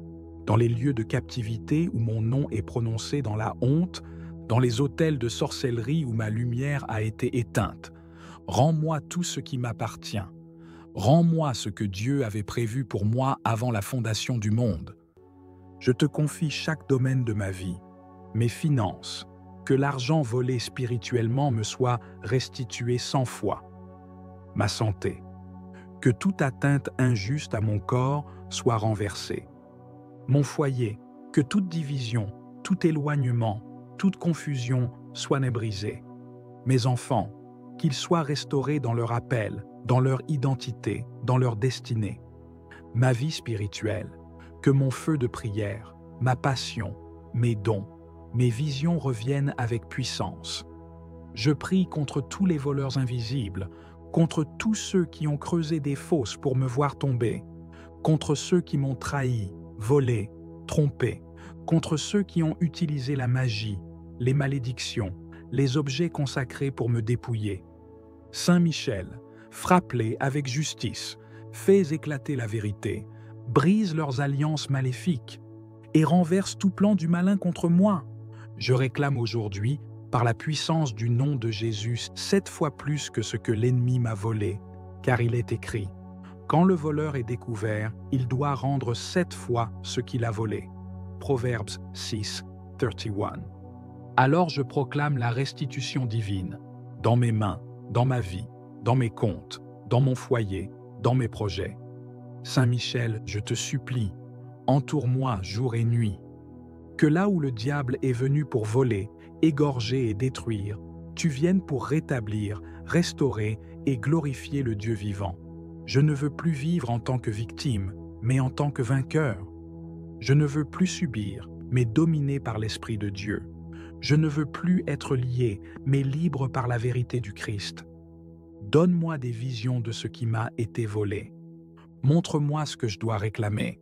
dans les lieux de captivité où mon nom est prononcé dans la honte, dans les autels de sorcellerie où ma lumière a été éteinte. Rends-moi tout ce qui m'appartient. Rends-moi ce que Dieu avait prévu pour moi avant la fondation du monde. Je te confie chaque domaine de ma vie, mes finances, que l'argent volé spirituellement me soit restitué 100 fois. Ma santé, que toute atteinte injuste à mon corps soit renversée. Mon foyer, que toute division, tout éloignement, toute confusion soit brisée. Mes enfants, qu'ils soient restaurés dans leur appel, dans leur identité, dans leur destinée. Ma vie spirituelle, que mon feu de prière, ma passion, mes dons, mes visions reviennent avec puissance. Je prie contre tous les voleurs invisibles, contre tous ceux qui ont creusé des fosses pour me voir tomber, contre ceux qui m'ont trahi, volé, trompé, contre ceux qui ont utilisé la magie, les malédictions, les objets consacrés pour me dépouiller. Saint Michel, frappe-les avec justice, fais éclater la vérité, brise leurs alliances maléfiques et renverse tout plan du malin contre moi. Je réclame aujourd'hui, par la puissance du nom de Jésus, 7 fois plus que ce que l'ennemi m'a volé, car il est écrit, quand le voleur est découvert, il doit rendre 7 fois ce qu'il a volé. Proverbes 6, 31. Alors je proclame la restitution divine, dans mes mains, dans ma vie, dans mes comptes, dans mon foyer, dans mes projets. Saint Michel, je te supplie, entoure-moi jour et nuit. Que là où le diable est venu pour voler, égorger et détruire, tu viennes pour rétablir, restaurer et glorifier le Dieu vivant. Je ne veux plus vivre en tant que victime, mais en tant que vainqueur. Je ne veux plus subir, mais dominé par l'Esprit de Dieu. Je ne veux plus être lié, mais libre par la vérité du Christ. Donne-moi des visions de ce qui m'a été volé. Montre-moi ce que je dois réclamer.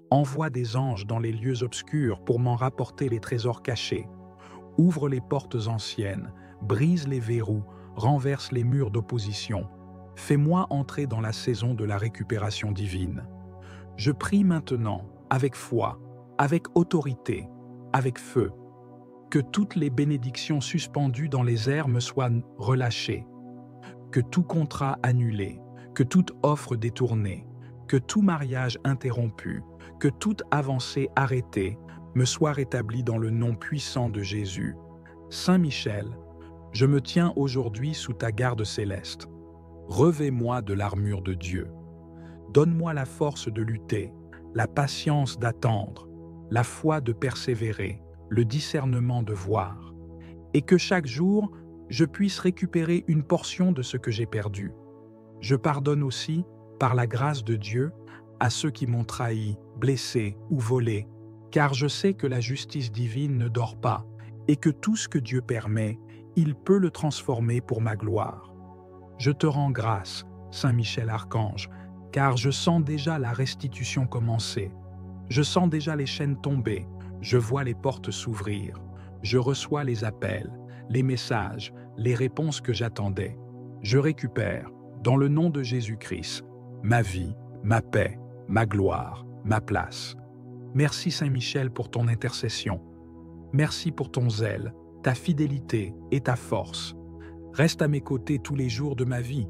Envoie des anges dans les lieux obscurs pour m'en rapporter les trésors cachés. Ouvre les portes anciennes, brise les verrous, renverse les murs d'opposition. Fais-moi entrer dans la saison de la récupération divine. Je prie maintenant, avec foi, avec autorité, avec feu, que toutes les bénédictions suspendues dans les airs me soient relâchées, que tout contrat annulé, que toute offre détournée, que tout mariage interrompu, que toute avancée arrêtée me soit rétablie dans le nom puissant de Jésus. Saint Michel, je me tiens aujourd'hui sous ta garde céleste. Revêt-moi de l'armure de Dieu. Donne-moi la force de lutter, la patience d'attendre, la foi de persévérer, le discernement de voir, et que chaque jour, je puisse récupérer une portion de ce que j'ai perdu. Je pardonne aussi, par la grâce de Dieu, à ceux qui m'ont trahi, blessé ou volé, car je sais que la justice divine ne dort pas et que tout ce que Dieu permet, il peut le transformer pour ma gloire. Je te rends grâce, Saint Michel Archange, car je sens déjà la restitution commencer. Je sens déjà les chaînes tomber, je vois les portes s'ouvrir, je reçois les appels, les messages, les réponses que j'attendais. Je récupère, dans le nom de Jésus-Christ, ma vie, ma paix, ma gloire, ma place. Merci Saint Michel pour ton intercession. Merci pour ton zèle, ta fidélité et ta force. Reste à mes côtés tous les jours de ma vie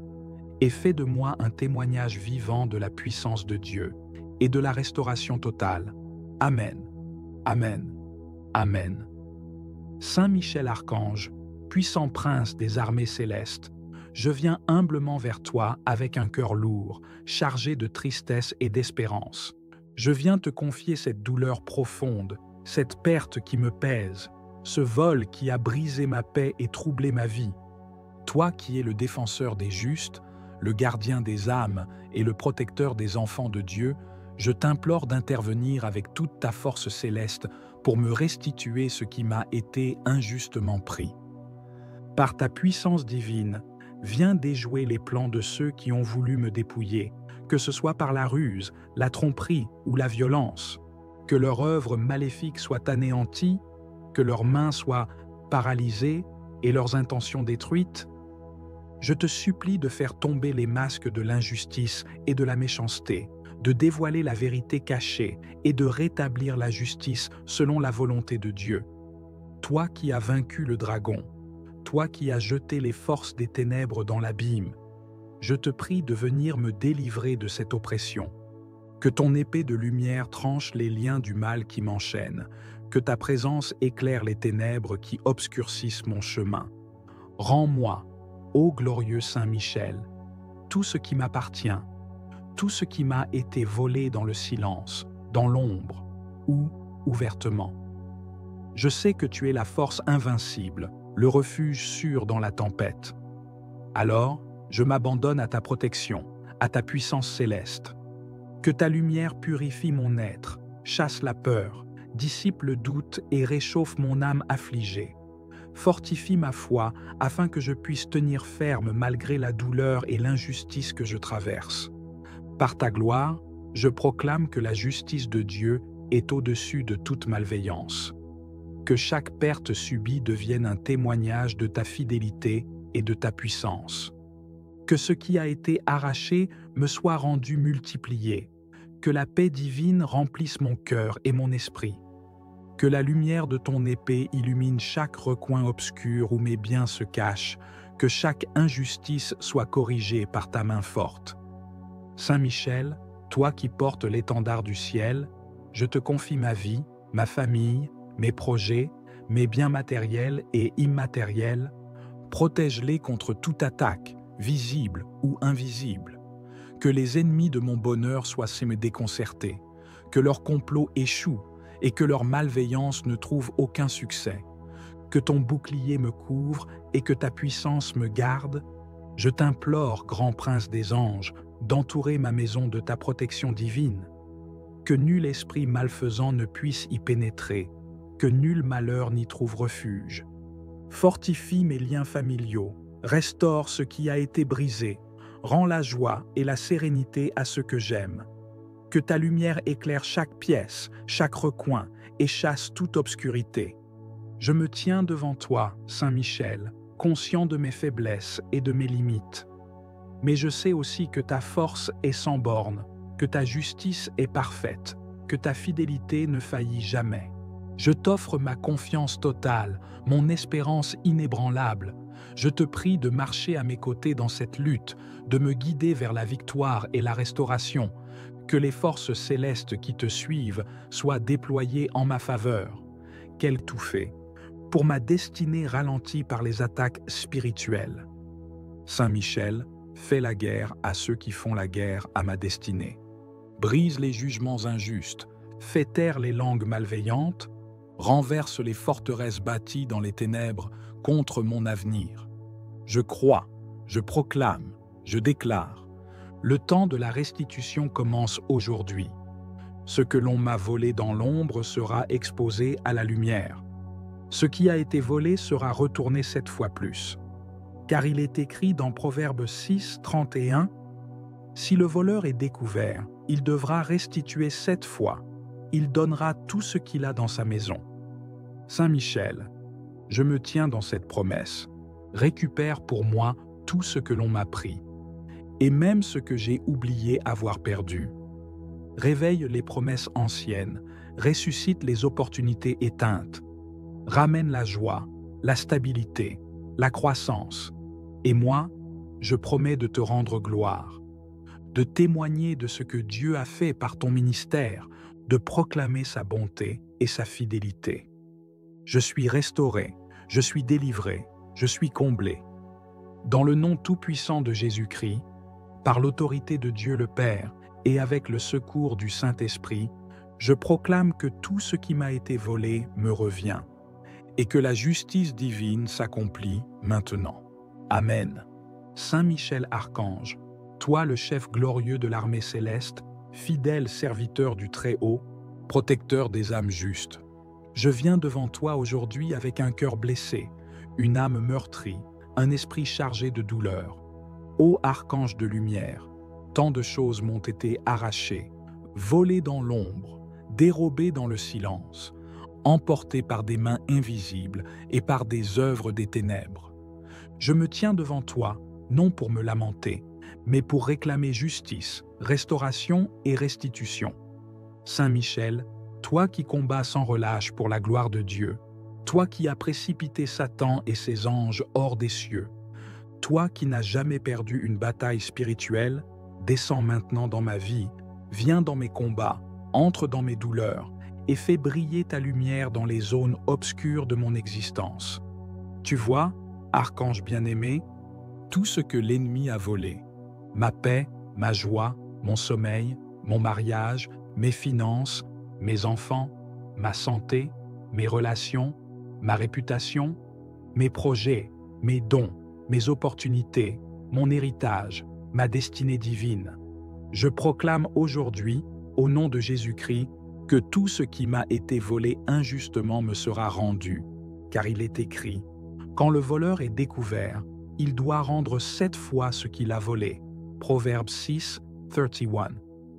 et fais de moi un témoignage vivant de la puissance de Dieu et de la restauration totale. Amen. Amen. Amen. Saint Michel Archange, puissant prince des armées célestes, je viens humblement vers toi avec un cœur lourd, chargé de tristesse et d'espérance. Je viens te confier cette douleur profonde, cette perte qui me pèse, ce vol qui a brisé ma paix et troublé ma vie. Toi qui es le défenseur des justes, le gardien des âmes et le protecteur des enfants de Dieu, je t'implore d'intervenir avec toute ta force céleste pour me restituer ce qui m'a été injustement pris. Par ta puissance divine, viens déjouer les plans de ceux qui ont voulu me dépouiller, que ce soit par la ruse, la tromperie ou la violence. Que leur œuvre maléfique soit anéantie, que leurs mains soient paralysées et leurs intentions détruites. Je te supplie de faire tomber les masques de l'injustice et de la méchanceté, de dévoiler la vérité cachée et de rétablir la justice selon la volonté de Dieu. Toi qui as vaincu le dragon, toi qui as jeté les forces des ténèbres dans l'abîme, je te prie de venir me délivrer de cette oppression. Que ton épée de lumière tranche les liens du mal qui m'enchaînent, que ta présence éclaire les ténèbres qui obscurcissent mon chemin. Rends-moi, ô glorieux Saint Michel, tout ce qui m'appartient, tout ce qui m'a été volé dans le silence, dans l'ombre ou ouvertement. Je sais que tu es la force invincible, le refuge sûr dans la tempête. Alors, je m'abandonne à ta protection, à ta puissance céleste. Que ta lumière purifie mon être, chasse la peur, dissipe le doute et réchauffe mon âme affligée. Fortifie ma foi afin que je puisse tenir ferme malgré la douleur et l'injustice que je traverse. Par ta gloire, je proclame que la justice de Dieu est au-dessus de toute malveillance. Que chaque perte subie devienne un témoignage de ta fidélité et de ta puissance. Que ce qui a été arraché me soit rendu multiplié. Que la paix divine remplisse mon cœur et mon esprit. Que la lumière de ton épée illumine chaque recoin obscur où mes biens se cachent. Que chaque injustice soit corrigée par ta main forte. Saint Michel, toi qui portes l'étendard du ciel, je te confie ma vie, ma famille, mes projets, mes biens matériels et immatériels. Protège-les contre toute attaque, visible ou invisible. Que les ennemis de mon bonheur soient déconcertés, que leur complot échoue et que leur malveillance ne trouve aucun succès. Que ton bouclier me couvre et que ta puissance me garde. Je t'implore, grand prince des anges, d'entourer ma maison de ta protection divine. Que nul esprit malfaisant ne puisse y pénétrer, que nul malheur n'y trouve refuge. Fortifie mes liens familiaux, restaure ce qui a été brisé, rends la joie et la sérénité à ceux que j'aime. Que ta lumière éclaire chaque pièce, chaque recoin et chasse toute obscurité. Je me tiens devant toi, Saint Michel, conscient de mes faiblesses et de mes limites. Mais je sais aussi que ta force est sans bornes, que ta justice est parfaite, que ta fidélité ne faillit jamais. Je t'offre ma confiance totale, mon espérance inébranlable. Je te prie de marcher à mes côtés dans cette lutte, de me guider vers la victoire et la restauration. Que les forces célestes qui te suivent soient déployées en ma faveur. Quel tout fait, pour ma destinée ralentie par les attaques spirituelles. Saint Michel, fais la guerre à ceux qui font la guerre à ma destinée. Brise les jugements injustes, fais taire les langues malveillantes, renverse les forteresses bâties dans les ténèbres contre mon avenir. Je crois, je proclame, je déclare. Le temps de la restitution commence aujourd'hui. Ce que l'on m'a volé dans l'ombre sera exposé à la lumière. Ce qui a été volé sera retourné 7 fois plus. Car il est écrit dans Proverbe 6, 31, « Si le voleur est découvert, il devra restituer 7 fois. Il donnera tout ce qu'il a dans sa maison. » Saint Michel, je me tiens dans cette promesse. Récupère pour moi tout ce que l'on m'a pris, et même ce que j'ai oublié avoir perdu. Réveille les promesses anciennes, ressuscite les opportunités éteintes, ramène la joie, la stabilité, la croissance. Et moi, je promets de te rendre gloire, de témoigner de ce que Dieu a fait par ton ministère, de proclamer sa bonté et sa fidélité. Je suis restauré, je suis délivré, je suis comblé. Dans le nom tout-puissant de Jésus-Christ, par l'autorité de Dieu le Père et avec le secours du Saint-Esprit, je proclame que tout ce qui m'a été volé me revient et que la justice divine s'accomplit maintenant. Amen. Saint Michel Archange, toi le chef glorieux de l'armée céleste, fidèle serviteur du Très-Haut, protecteur des âmes justes, je viens devant toi aujourd'hui avec un cœur blessé, une âme meurtrie, un esprit chargé de douleur. Ô archange de lumière, tant de choses m'ont été arrachées, volées dans l'ombre, dérobées dans le silence, emportées par des mains invisibles et par des œuvres des ténèbres. Je me tiens devant toi, non pour me lamenter, mais pour réclamer justice, restauration et restitution. Saint Michel, toi qui combats sans relâche pour la gloire de Dieu, toi qui as précipité Satan et ses anges hors des cieux, toi qui n'as jamais perdu une bataille spirituelle, descends maintenant dans ma vie, viens dans mes combats, entre dans mes douleurs et fais briller ta lumière dans les zones obscures de mon existence. Tu vois, archange bien-aimé, tout ce que l'ennemi a volé, ma paix, ma joie, mon sommeil, mon mariage, mes finances, mes enfants, ma santé, mes relations, ma réputation, mes projets, mes dons, mes opportunités, mon héritage, ma destinée divine. Je proclame aujourd'hui, au nom de Jésus-Christ, que tout ce qui m'a été volé injustement me sera rendu, car il est écrit, « Quand le voleur est découvert, il doit rendre 7 fois ce qu'il a volé. » Proverbe 6, 31.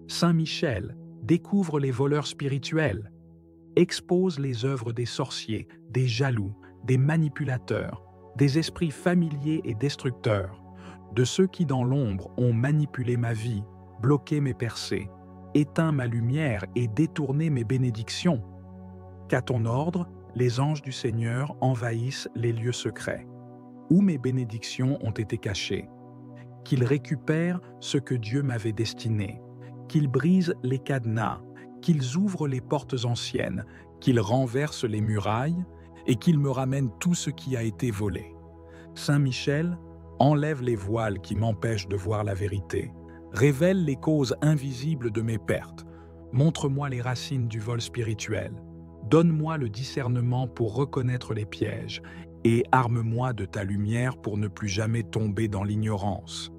Saint Michel découvre les voleurs spirituels, expose les œuvres des sorciers, des jaloux, des manipulateurs, des esprits familiers et destructeurs, de ceux qui dans l'ombre ont manipulé ma vie, bloqué mes percées, éteint ma lumière et détourné mes bénédictions. Qu'à ton ordre, les anges du Seigneur envahissent les lieux secrets, où mes bénédictions ont été cachées, qu'ils récupèrent ce que Dieu m'avait destiné, qu'ils brisent les cadenas, qu'ils ouvrent les portes anciennes, qu'ils renversent les murailles et qu'ils me ramènent tout ce qui a été volé. Saint Michel, enlève les voiles qui m'empêchent de voir la vérité, révèle les causes invisibles de mes pertes, montre-moi les racines du vol spirituel, donne-moi le discernement pour reconnaître les pièges et arme-moi de ta lumière pour ne plus jamais tomber dans l'ignorance.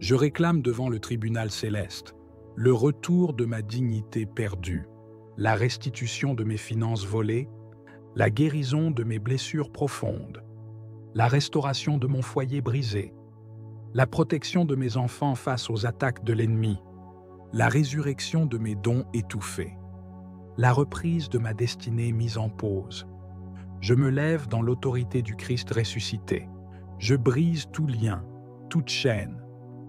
Je réclame devant le tribunal céleste le retour de ma dignité perdue, la restitution de mes finances volées, la guérison de mes blessures profondes, la restauration de mon foyer brisé, la protection de mes enfants face aux attaques de l'ennemi, la résurrection de mes dons étouffés, la reprise de ma destinée mise en pause. Je me lève dans l'autorité du Christ ressuscité. Je brise tout lien, toute chaîne,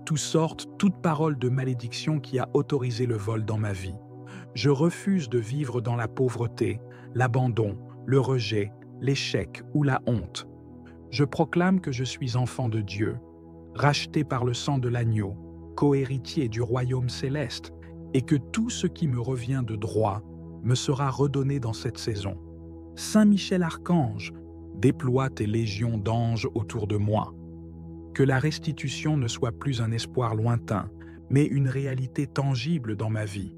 toute parole de malédiction qui a autorisé le vol dans ma vie. Je refuse de vivre dans la pauvreté, l'abandon, le rejet, l'échec ou la honte. Je proclame que je suis enfant de Dieu, racheté par le sang de l'agneau, co-héritier du royaume céleste, et que tout ce qui me revient de droit me sera redonné dans cette saison. Saint Michel Archange, déploie tes légions d'anges autour de moi. Que la restitution ne soit plus un espoir lointain, mais une réalité tangible dans ma vie.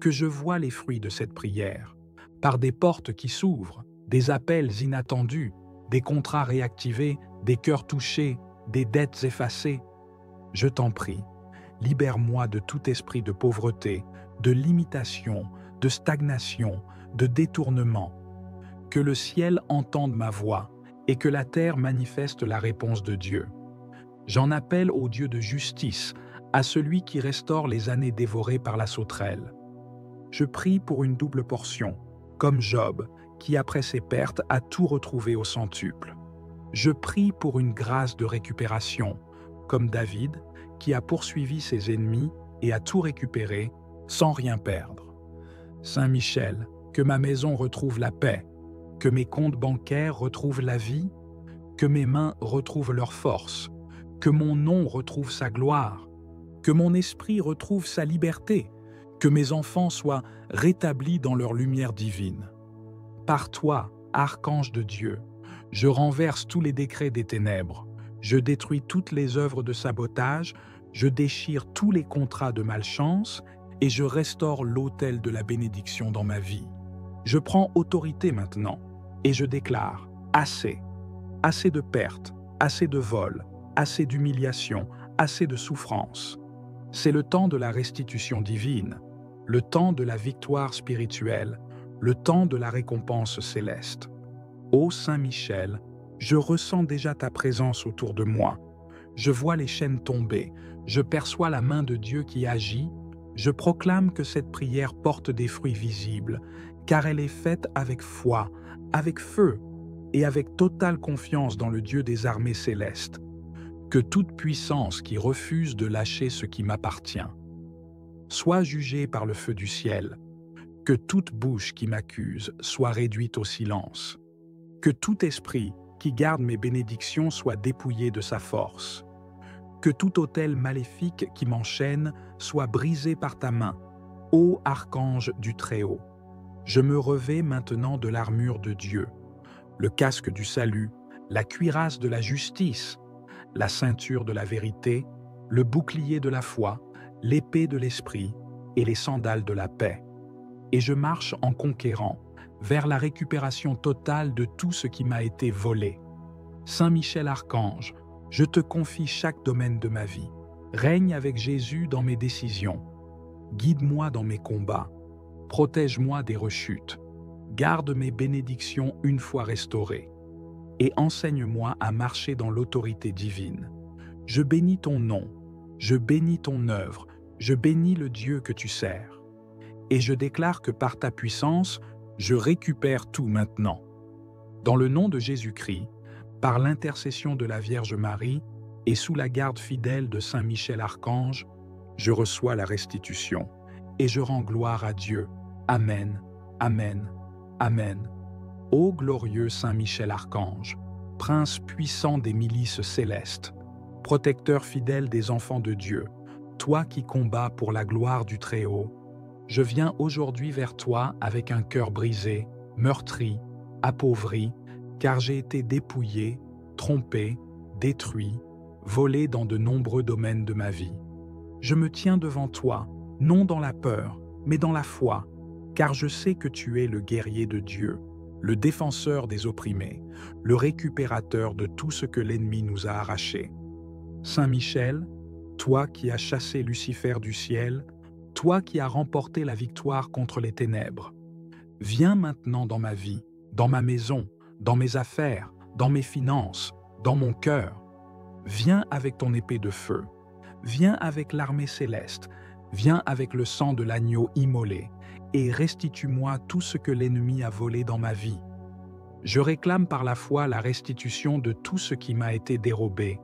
Que je voie les fruits de cette prière, par des portes qui s'ouvrent, des appels inattendus, des contrats réactivés, des cœurs touchés, des dettes effacées. Je t'en prie, libère-moi de tout esprit de pauvreté, de limitation, de stagnation, de détournement. Que le ciel entende ma voix et que la terre manifeste la réponse de Dieu. J'en appelle au Dieu de justice, à celui qui restaure les années dévorées par la sauterelle. Je prie pour une double portion, comme Job, qui après ses pertes a tout retrouvé au centuple. Je prie pour une grâce de récupération, comme David, qui a poursuivi ses ennemis et a tout récupéré sans rien perdre. Saint Michel, que ma maison retrouve la paix, que mes comptes bancaires retrouvent la vie, que mes mains retrouvent leur force, que mon nom retrouve sa gloire, que mon esprit retrouve sa liberté, que mes enfants soient rétablis dans leur lumière divine. Par toi, archange de Dieu, je renverse tous les décrets des ténèbres, je détruis toutes les œuvres de sabotage, je déchire tous les contrats de malchance et je restaure l'autel de la bénédiction dans ma vie. Je prends autorité maintenant et je déclare assez, assez de pertes, assez de vols, assez d'humiliation, assez de souffrance. C'est le temps de la restitution divine, le temps de la victoire spirituelle, le temps de la récompense céleste. Ô Saint Michel, je ressens déjà ta présence autour de moi. Je vois les chaînes tomber, je perçois la main de Dieu qui agit, je proclame que cette prière porte des fruits visibles, car elle est faite avec foi, avec feu et avec totale confiance dans le Dieu des armées célestes. Que toute puissance qui refuse de lâcher ce qui m'appartient soit jugée par le feu du ciel, que toute bouche qui m'accuse soit réduite au silence, que tout esprit qui garde mes bénédictions soit dépouillé de sa force, que tout autel maléfique qui m'enchaîne soit brisé par ta main, ô archange du Très-Haut. Je me revêts maintenant de l'armure de Dieu, le casque du salut, la cuirasse de la justice, la ceinture de la vérité, le bouclier de la foi, l'épée de l'esprit et les sandales de la paix. Et je marche en conquérant vers la récupération totale de tout ce qui m'a été volé. Saint Michel Archange, je te confie chaque domaine de ma vie. Règne avec Jésus dans mes décisions. Guide-moi dans mes combats. Protège-moi des rechutes. Garde mes bénédictions une fois restaurées. Et enseigne-moi à marcher dans l'autorité divine. Je bénis ton nom, je bénis ton œuvre, je bénis le Dieu que tu sers. Et je déclare que par ta puissance, je récupère tout maintenant. Dans le nom de Jésus-Christ, par l'intercession de la Vierge Marie et sous la garde fidèle de Saint Michel Archange, je reçois la restitution et je rends gloire à Dieu. Amen, Amen, Amen. Ô glorieux Saint Michel Archange, prince puissant des milices célestes, protecteur fidèle des enfants de Dieu, toi qui combats pour la gloire du Très-Haut, je viens aujourd'hui vers toi avec un cœur brisé, meurtri, appauvri, car j'ai été dépouillé, trompé, détruit, volé dans de nombreux domaines de ma vie. Je me tiens devant toi, non dans la peur, mais dans la foi, car je sais que tu es le guerrier de Dieu, le défenseur des opprimés, le récupérateur de tout ce que l'ennemi nous a arraché. Saint Michel, toi qui as chassé Lucifer du ciel, toi qui as remporté la victoire contre les ténèbres, viens maintenant dans ma vie, dans ma maison, dans mes affaires, dans mes finances, dans mon cœur. Viens avec ton épée de feu, viens avec l'armée céleste, viens avec le sang de l'agneau immolé, et restitue-moi tout ce que l'ennemi a volé dans ma vie. Je réclame par la foi la restitution de tout ce qui m'a été dérobé,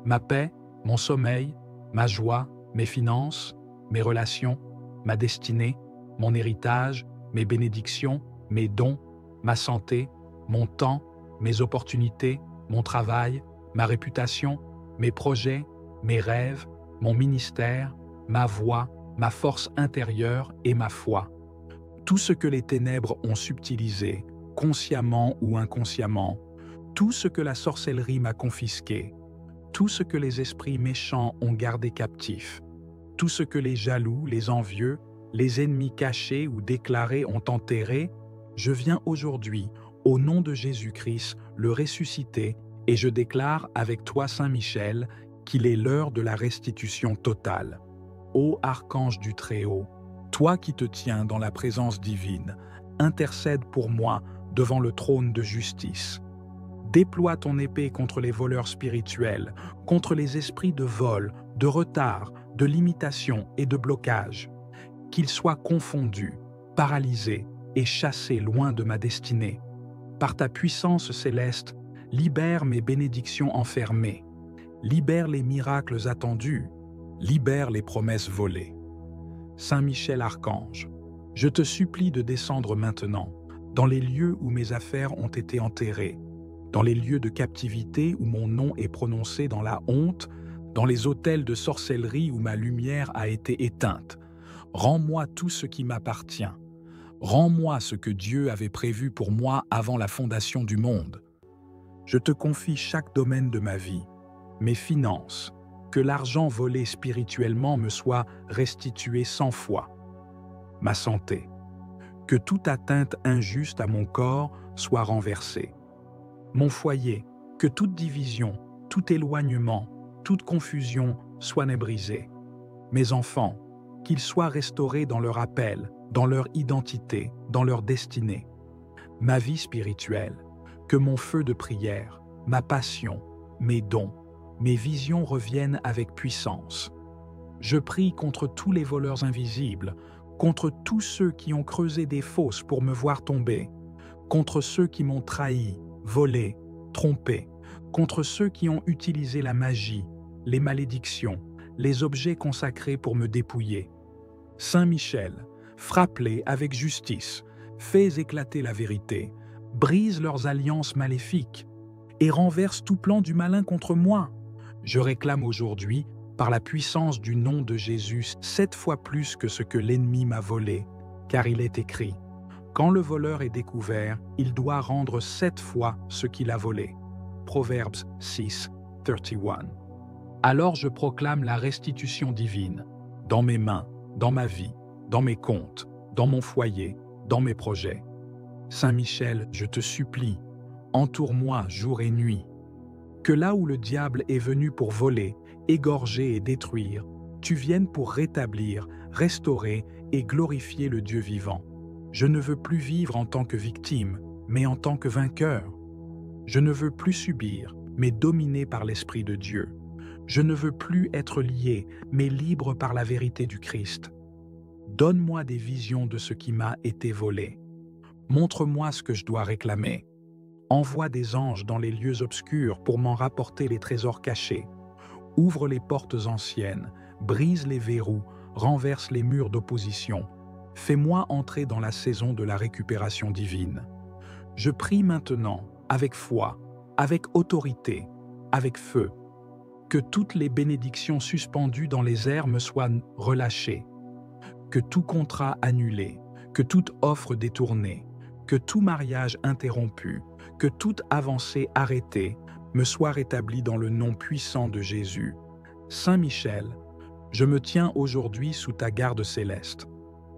ma paix, mon sommeil, ma joie, mes finances, mes relations, ma destinée, mon héritage, mes bénédictions, mes dons, ma santé, mon temps, mes opportunités, mon travail, ma réputation, mes projets, mes rêves, mon ministère, ma voix, ma force intérieure et ma foi. Tout ce que les ténèbres ont subtilisé, consciemment ou inconsciemment, tout ce que la sorcellerie m'a confisqué, tout ce que les esprits méchants ont gardé captif, tout ce que les jaloux, les envieux, les ennemis cachés ou déclarés ont enterré, je viens aujourd'hui, au nom de Jésus-Christ, le ressusciter et je déclare avec toi, Saint Michel, qu'il est l'heure de la restitution totale. Ô Archange du Très-Haut, toi qui te tiens dans la présence divine, intercède pour moi devant le trône de justice. Déploie ton épée contre les voleurs spirituels, contre les esprits de vol, de retard, de limitation et de blocage. Qu'ils soient confondus, paralysés et chassés loin de ma destinée. Par ta puissance céleste, libère mes bénédictions enfermées, libère les miracles attendus, libère les promesses volées. Saint Michel Archange, je te supplie de descendre maintenant dans les lieux où mes affaires ont été enterrées, dans les lieux de captivité où mon nom est prononcé dans la honte, dans les autels de sorcellerie où ma lumière a été éteinte. Rends-moi tout ce qui m'appartient. Rends-moi ce que Dieu avait prévu pour moi avant la fondation du monde. Je te confie chaque domaine de ma vie, mes finances, que l'argent volé spirituellement me soit restitué 100 fois. Ma santé, que toute atteinte injuste à mon corps soit renversée. Mon foyer, que toute division, tout éloignement, toute confusion soit brisée. Mes enfants, qu'ils soient restaurés dans leur appel, dans leur identité, dans leur destinée. Ma vie spirituelle, que mon feu de prière, ma passion, mes dons, mes visions reviennent avec puissance. Je prie contre tous les voleurs invisibles, contre tous ceux qui ont creusé des fosses pour me voir tomber, contre ceux qui m'ont trahi, volé, trompé, contre ceux qui ont utilisé la magie, les malédictions, les objets consacrés pour me dépouiller. Saint Michel, frappe-les avec justice, fais éclater la vérité, brise leurs alliances maléfiques et renverse tout plan du malin contre moi. Je réclame aujourd'hui, par la puissance du nom de Jésus, 7 fois plus que ce que l'ennemi m'a volé, car il est écrit, quand le voleur est découvert, il doit rendre 7 fois ce qu'il a volé. Proverbes 6, 31. Alors je proclame la restitution divine, dans mes mains, dans ma vie, dans mes comptes, dans mon foyer, dans mes projets. Saint Michel, je te supplie, entoure-moi jour et nuit, Que là où le diable est venu pour voler, égorger et détruire, tu viennes pour rétablir, restaurer et glorifier le Dieu vivant. Je ne veux plus vivre en tant que victime, mais en tant que vainqueur. Je ne veux plus subir, mais dominé par l'Esprit de Dieu. Je ne veux plus être lié, mais libre par la vérité du Christ. Donne-moi des visions de ce qui m'a été volé. Montre-moi ce que je dois réclamer. Envoie des anges dans les lieux obscurs pour m'en rapporter les trésors cachés. Ouvre les portes anciennes, brise les verrous, renverse les murs d'opposition. Fais-moi entrer dans la saison de la récupération divine. Je prie maintenant, avec foi, avec autorité, avec feu, que toutes les bénédictions suspendues dans les airs me soient relâchées, que tout contrat annulé, que toute offre détournée, que tout mariage interrompu, que toute avancée arrêtée me soit rétablie dans le nom puissant de Jésus. Saint Michel, je me tiens aujourd'hui sous ta garde céleste.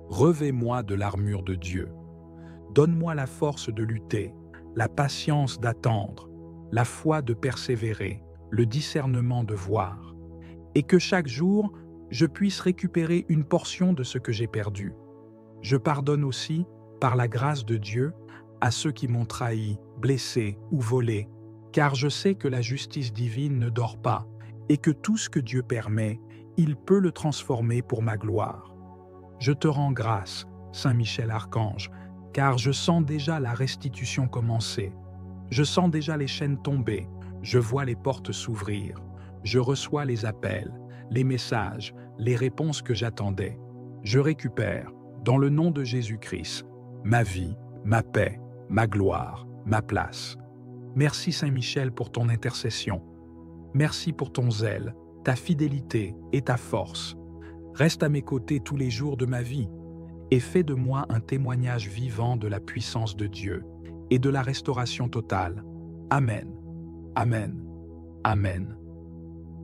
Revêt-moi de l'armure de Dieu. Donne-moi la force de lutter, la patience d'attendre, la foi de persévérer, le discernement de voir, et que chaque jour, je puisse récupérer une portion de ce que j'ai perdu. Je pardonne aussi, par la grâce de Dieu, à ceux qui m'ont trahi, blessé ou volé, car je sais que la justice divine ne dort pas et que tout ce que Dieu permet, il peut le transformer pour ma gloire. Je te rends grâce, Saint Michel Archange, car je sens déjà la restitution commencer. Je sens déjà les chaînes tomber, je vois les portes s'ouvrir, je reçois les appels, les messages, les réponses que j'attendais. Je récupère, dans le nom de Jésus-Christ, ma vie, ma paix, ma gloire, ma place. Merci Saint Michel pour ton intercession. Merci pour ton zèle, ta fidélité et ta force. Reste à mes côtés tous les jours de ma vie et fais de moi un témoignage vivant de la puissance de Dieu et de la restauration totale. Amen. Amen. Amen.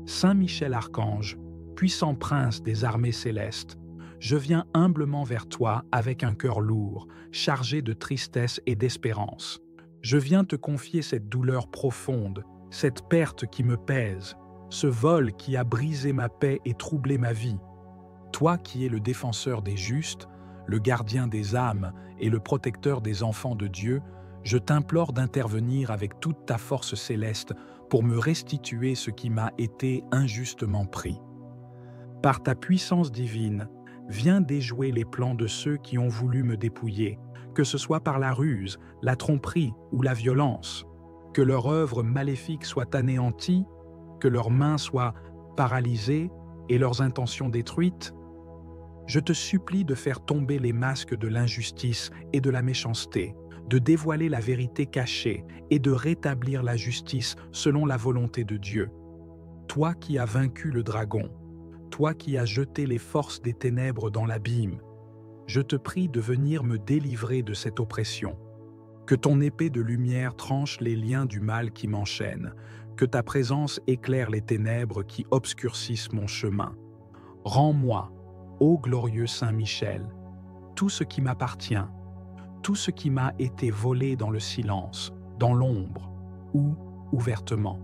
Saint Michel Archange, puissant prince des armées célestes, je viens humblement vers toi avec un cœur lourd, chargé de tristesse et d'espérance. Je viens te confier cette douleur profonde, cette perte qui me pèse, ce vol qui a brisé ma paix et troublé ma vie. Toi qui es le défenseur des justes, le gardien des âmes et le protecteur des enfants de Dieu, je t'implore d'intervenir avec toute ta force céleste pour me restituer ce qui m'a été injustement pris. Par ta puissance divine, viens déjouer les plans de ceux qui ont voulu me dépouiller, que ce soit par la ruse, la tromperie ou la violence. Que leur œuvre maléfique soit anéantie, que leurs mains soient paralysées et leurs intentions détruites. Je te supplie de faire tomber les masques de l'injustice et de la méchanceté, de dévoiler la vérité cachée et de rétablir la justice selon la volonté de Dieu. Toi qui as vaincu le dragon, toi qui as jeté les forces des ténèbres dans l'abîme, je te prie de venir me délivrer de cette oppression. Que ton épée de lumière tranche les liens du mal qui m'enchaînent, que ta présence éclaire les ténèbres qui obscurcissent mon chemin. Rends-moi, ô glorieux Saint Michel, tout ce qui m'appartient, tout ce qui m'a été volé dans le silence, dans l'ombre ou ouvertement.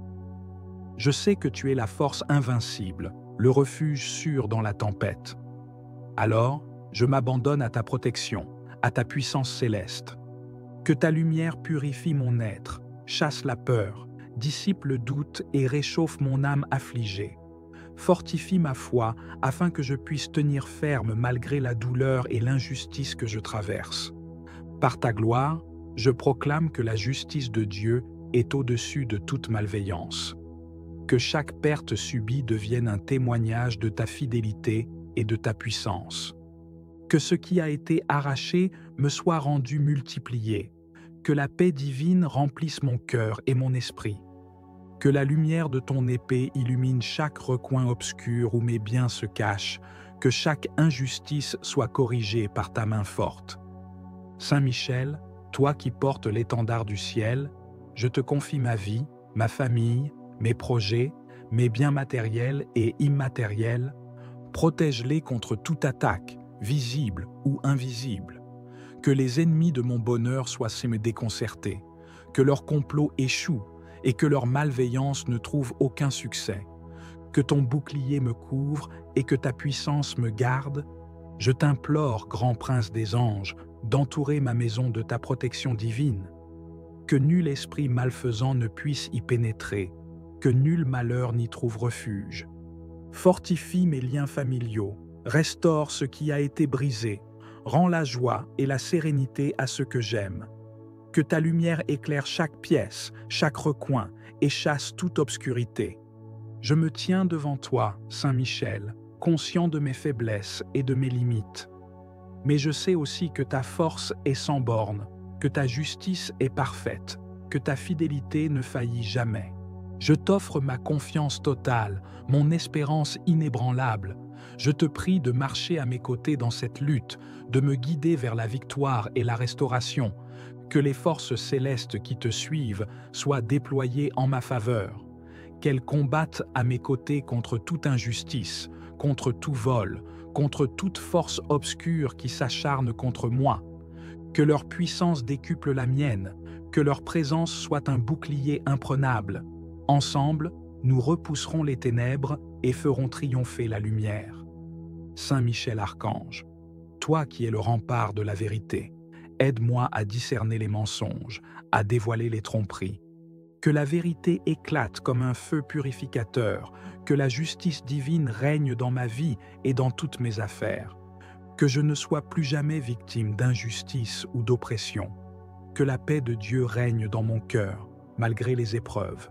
Je sais que tu es la force invincible, le refuge sûr dans la tempête. Alors, je m'abandonne à ta protection, à ta puissance céleste. Que ta lumière purifie mon être, chasse la peur, dissipe le doute et réchauffe mon âme affligée. Fortifie ma foi afin que je puisse tenir ferme malgré la douleur et l'injustice que je traverse. Par ta gloire, je proclame que la justice de Dieu est au-dessus de toute malveillance. Que chaque perte subie devienne un témoignage de ta fidélité et de ta puissance. Que ce qui a été arraché me soit rendu multiplié. Que la paix divine remplisse mon cœur et mon esprit. Que la lumière de ton épée illumine chaque recoin obscur où mes biens se cachent. Que chaque injustice soit corrigée par ta main forte. Saint Michel, toi qui portes l'étendard du ciel, je te confie ma vie, ma famille, mes projets, mes biens matériels et immatériels. Protège-les contre toute attaque, visible ou invisible. Que les ennemis de mon bonheur soient déconcertés, que leur complot échoue et que leur malveillance ne trouve aucun succès. Que ton bouclier me couvre et que ta puissance me garde. Je t'implore, grand prince des anges, d'entourer ma maison de ta protection divine. Que nul esprit malfaisant ne puisse y pénétrer, que nul malheur n'y trouve refuge. Fortifie mes liens familiaux, restaure ce qui a été brisé, rends la joie et la sérénité à ceux que j'aime. Que ta lumière éclaire chaque pièce, chaque recoin, et chasse toute obscurité. Je me tiens devant toi, Saint Michel, conscient de mes faiblesses et de mes limites. Mais je sais aussi que ta force est sans bornes, que ta justice est parfaite, que ta fidélité ne faillit jamais. Je t'offre ma confiance totale, mon espérance inébranlable. Je te prie de marcher à mes côtés dans cette lutte, de me guider vers la victoire et la restauration, que les forces célestes qui te suivent soient déployées en ma faveur, qu'elles combattent à mes côtés contre toute injustice, contre tout vol, contre toute force obscure qui s'acharne contre moi, que leur puissance décuple la mienne, que leur présence soit un bouclier imprenable. Ensemble, nous repousserons les ténèbres et ferons triompher la lumière. Saint Michel Archange, toi qui es le rempart de la vérité, aide-moi à discerner les mensonges, à dévoiler les tromperies. Que la vérité éclate comme un feu purificateur, que la justice divine règne dans ma vie et dans toutes mes affaires. Que je ne sois plus jamais victime d'injustice ou d'oppression. Que la paix de Dieu règne dans mon cœur, malgré les épreuves.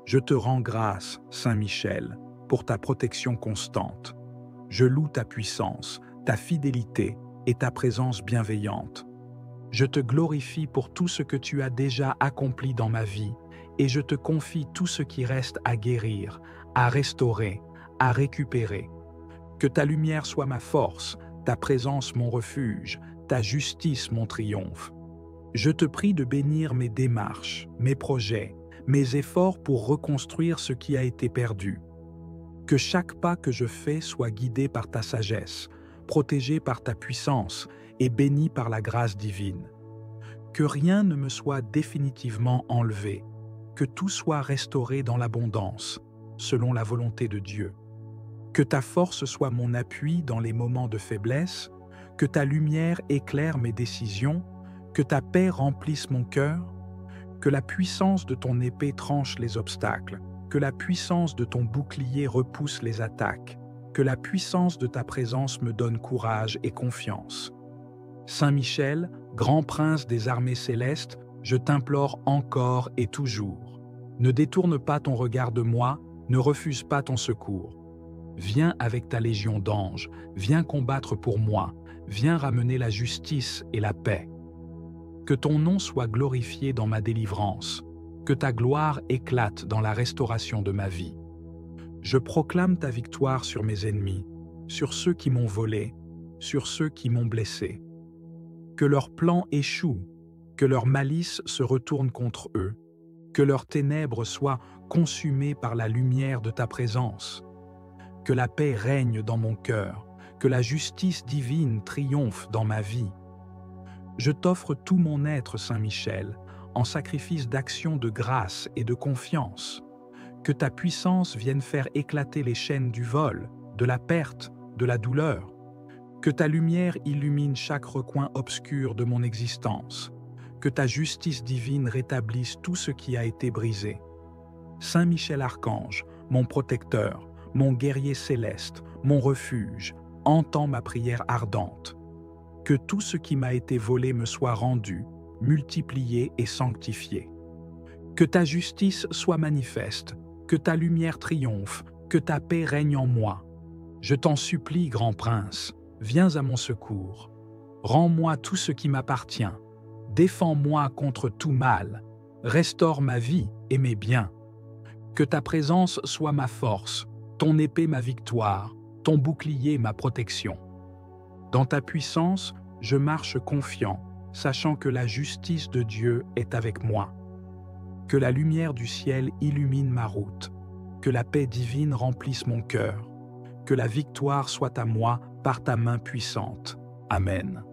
Je te rends grâce, Saint Michel, pour ta protection constante. Je loue ta puissance, ta fidélité et ta présence bienveillante. Je te glorifie pour tout ce que tu as déjà accompli dans ma vie et je te confie tout ce qui reste à guérir, à restaurer, à récupérer. Que ta lumière soit ma force, ta présence mon refuge, ta justice mon triomphe. Je te prie de bénir mes démarches, mes projets, mes efforts pour reconstruire ce qui a été perdu. Que chaque pas que je fais soit guidé par ta sagesse, protégé par ta puissance et béni par la grâce divine. Que rien ne me soit définitivement enlevé, que tout soit restauré dans l'abondance, selon la volonté de Dieu. Que ta force soit mon appui dans les moments de faiblesse, que ta lumière éclaire mes décisions, que ta paix remplisse mon cœur, que la puissance de ton épée tranche les obstacles, que la puissance de ton bouclier repousse les attaques, que la puissance de ta présence me donne courage et confiance. Saint Michel, grand prince des armées célestes, je t'implore encore et toujours. Ne détourne pas ton regard de moi, ne refuse pas ton secours. Viens avec ta légion d'anges, viens combattre pour moi, viens ramener la justice et la paix. Que ton nom soit glorifié dans ma délivrance, que ta gloire éclate dans la restauration de ma vie. Je proclame ta victoire sur mes ennemis, sur ceux qui m'ont volé, sur ceux qui m'ont blessé. Que leurs plans échouent, que leur malice se retourne contre eux, que leurs ténèbres soient consumées par la lumière de ta présence. Que la paix règne dans mon cœur, que la justice divine triomphe dans ma vie. Je t'offre tout mon être, Saint Michel, en sacrifice d'action de grâce et de confiance. Que ta puissance vienne faire éclater les chaînes du vol, de la perte, de la douleur. Que ta lumière illumine chaque recoin obscur de mon existence. Que ta justice divine rétablisse tout ce qui a été brisé. Saint Michel Archange, mon protecteur, mon guerrier céleste, mon refuge, entends ma prière ardente. Que tout ce qui m'a été volé me soit rendu, multiplié et sanctifié. Que ta justice soit manifeste, que ta lumière triomphe, que ta paix règne en moi. Je t'en supplie, grand prince, viens à mon secours. Rends-moi tout ce qui m'appartient. Défends-moi contre tout mal. Restaure ma vie et mes biens. Que ta présence soit ma force, ton épée ma victoire, ton bouclier ma protection. Dans ta puissance, je marche confiant, sachant que la justice de Dieu est avec moi. Que la lumière du ciel illumine ma route, que la paix divine remplisse mon cœur, que la victoire soit à moi par ta main puissante. Amen.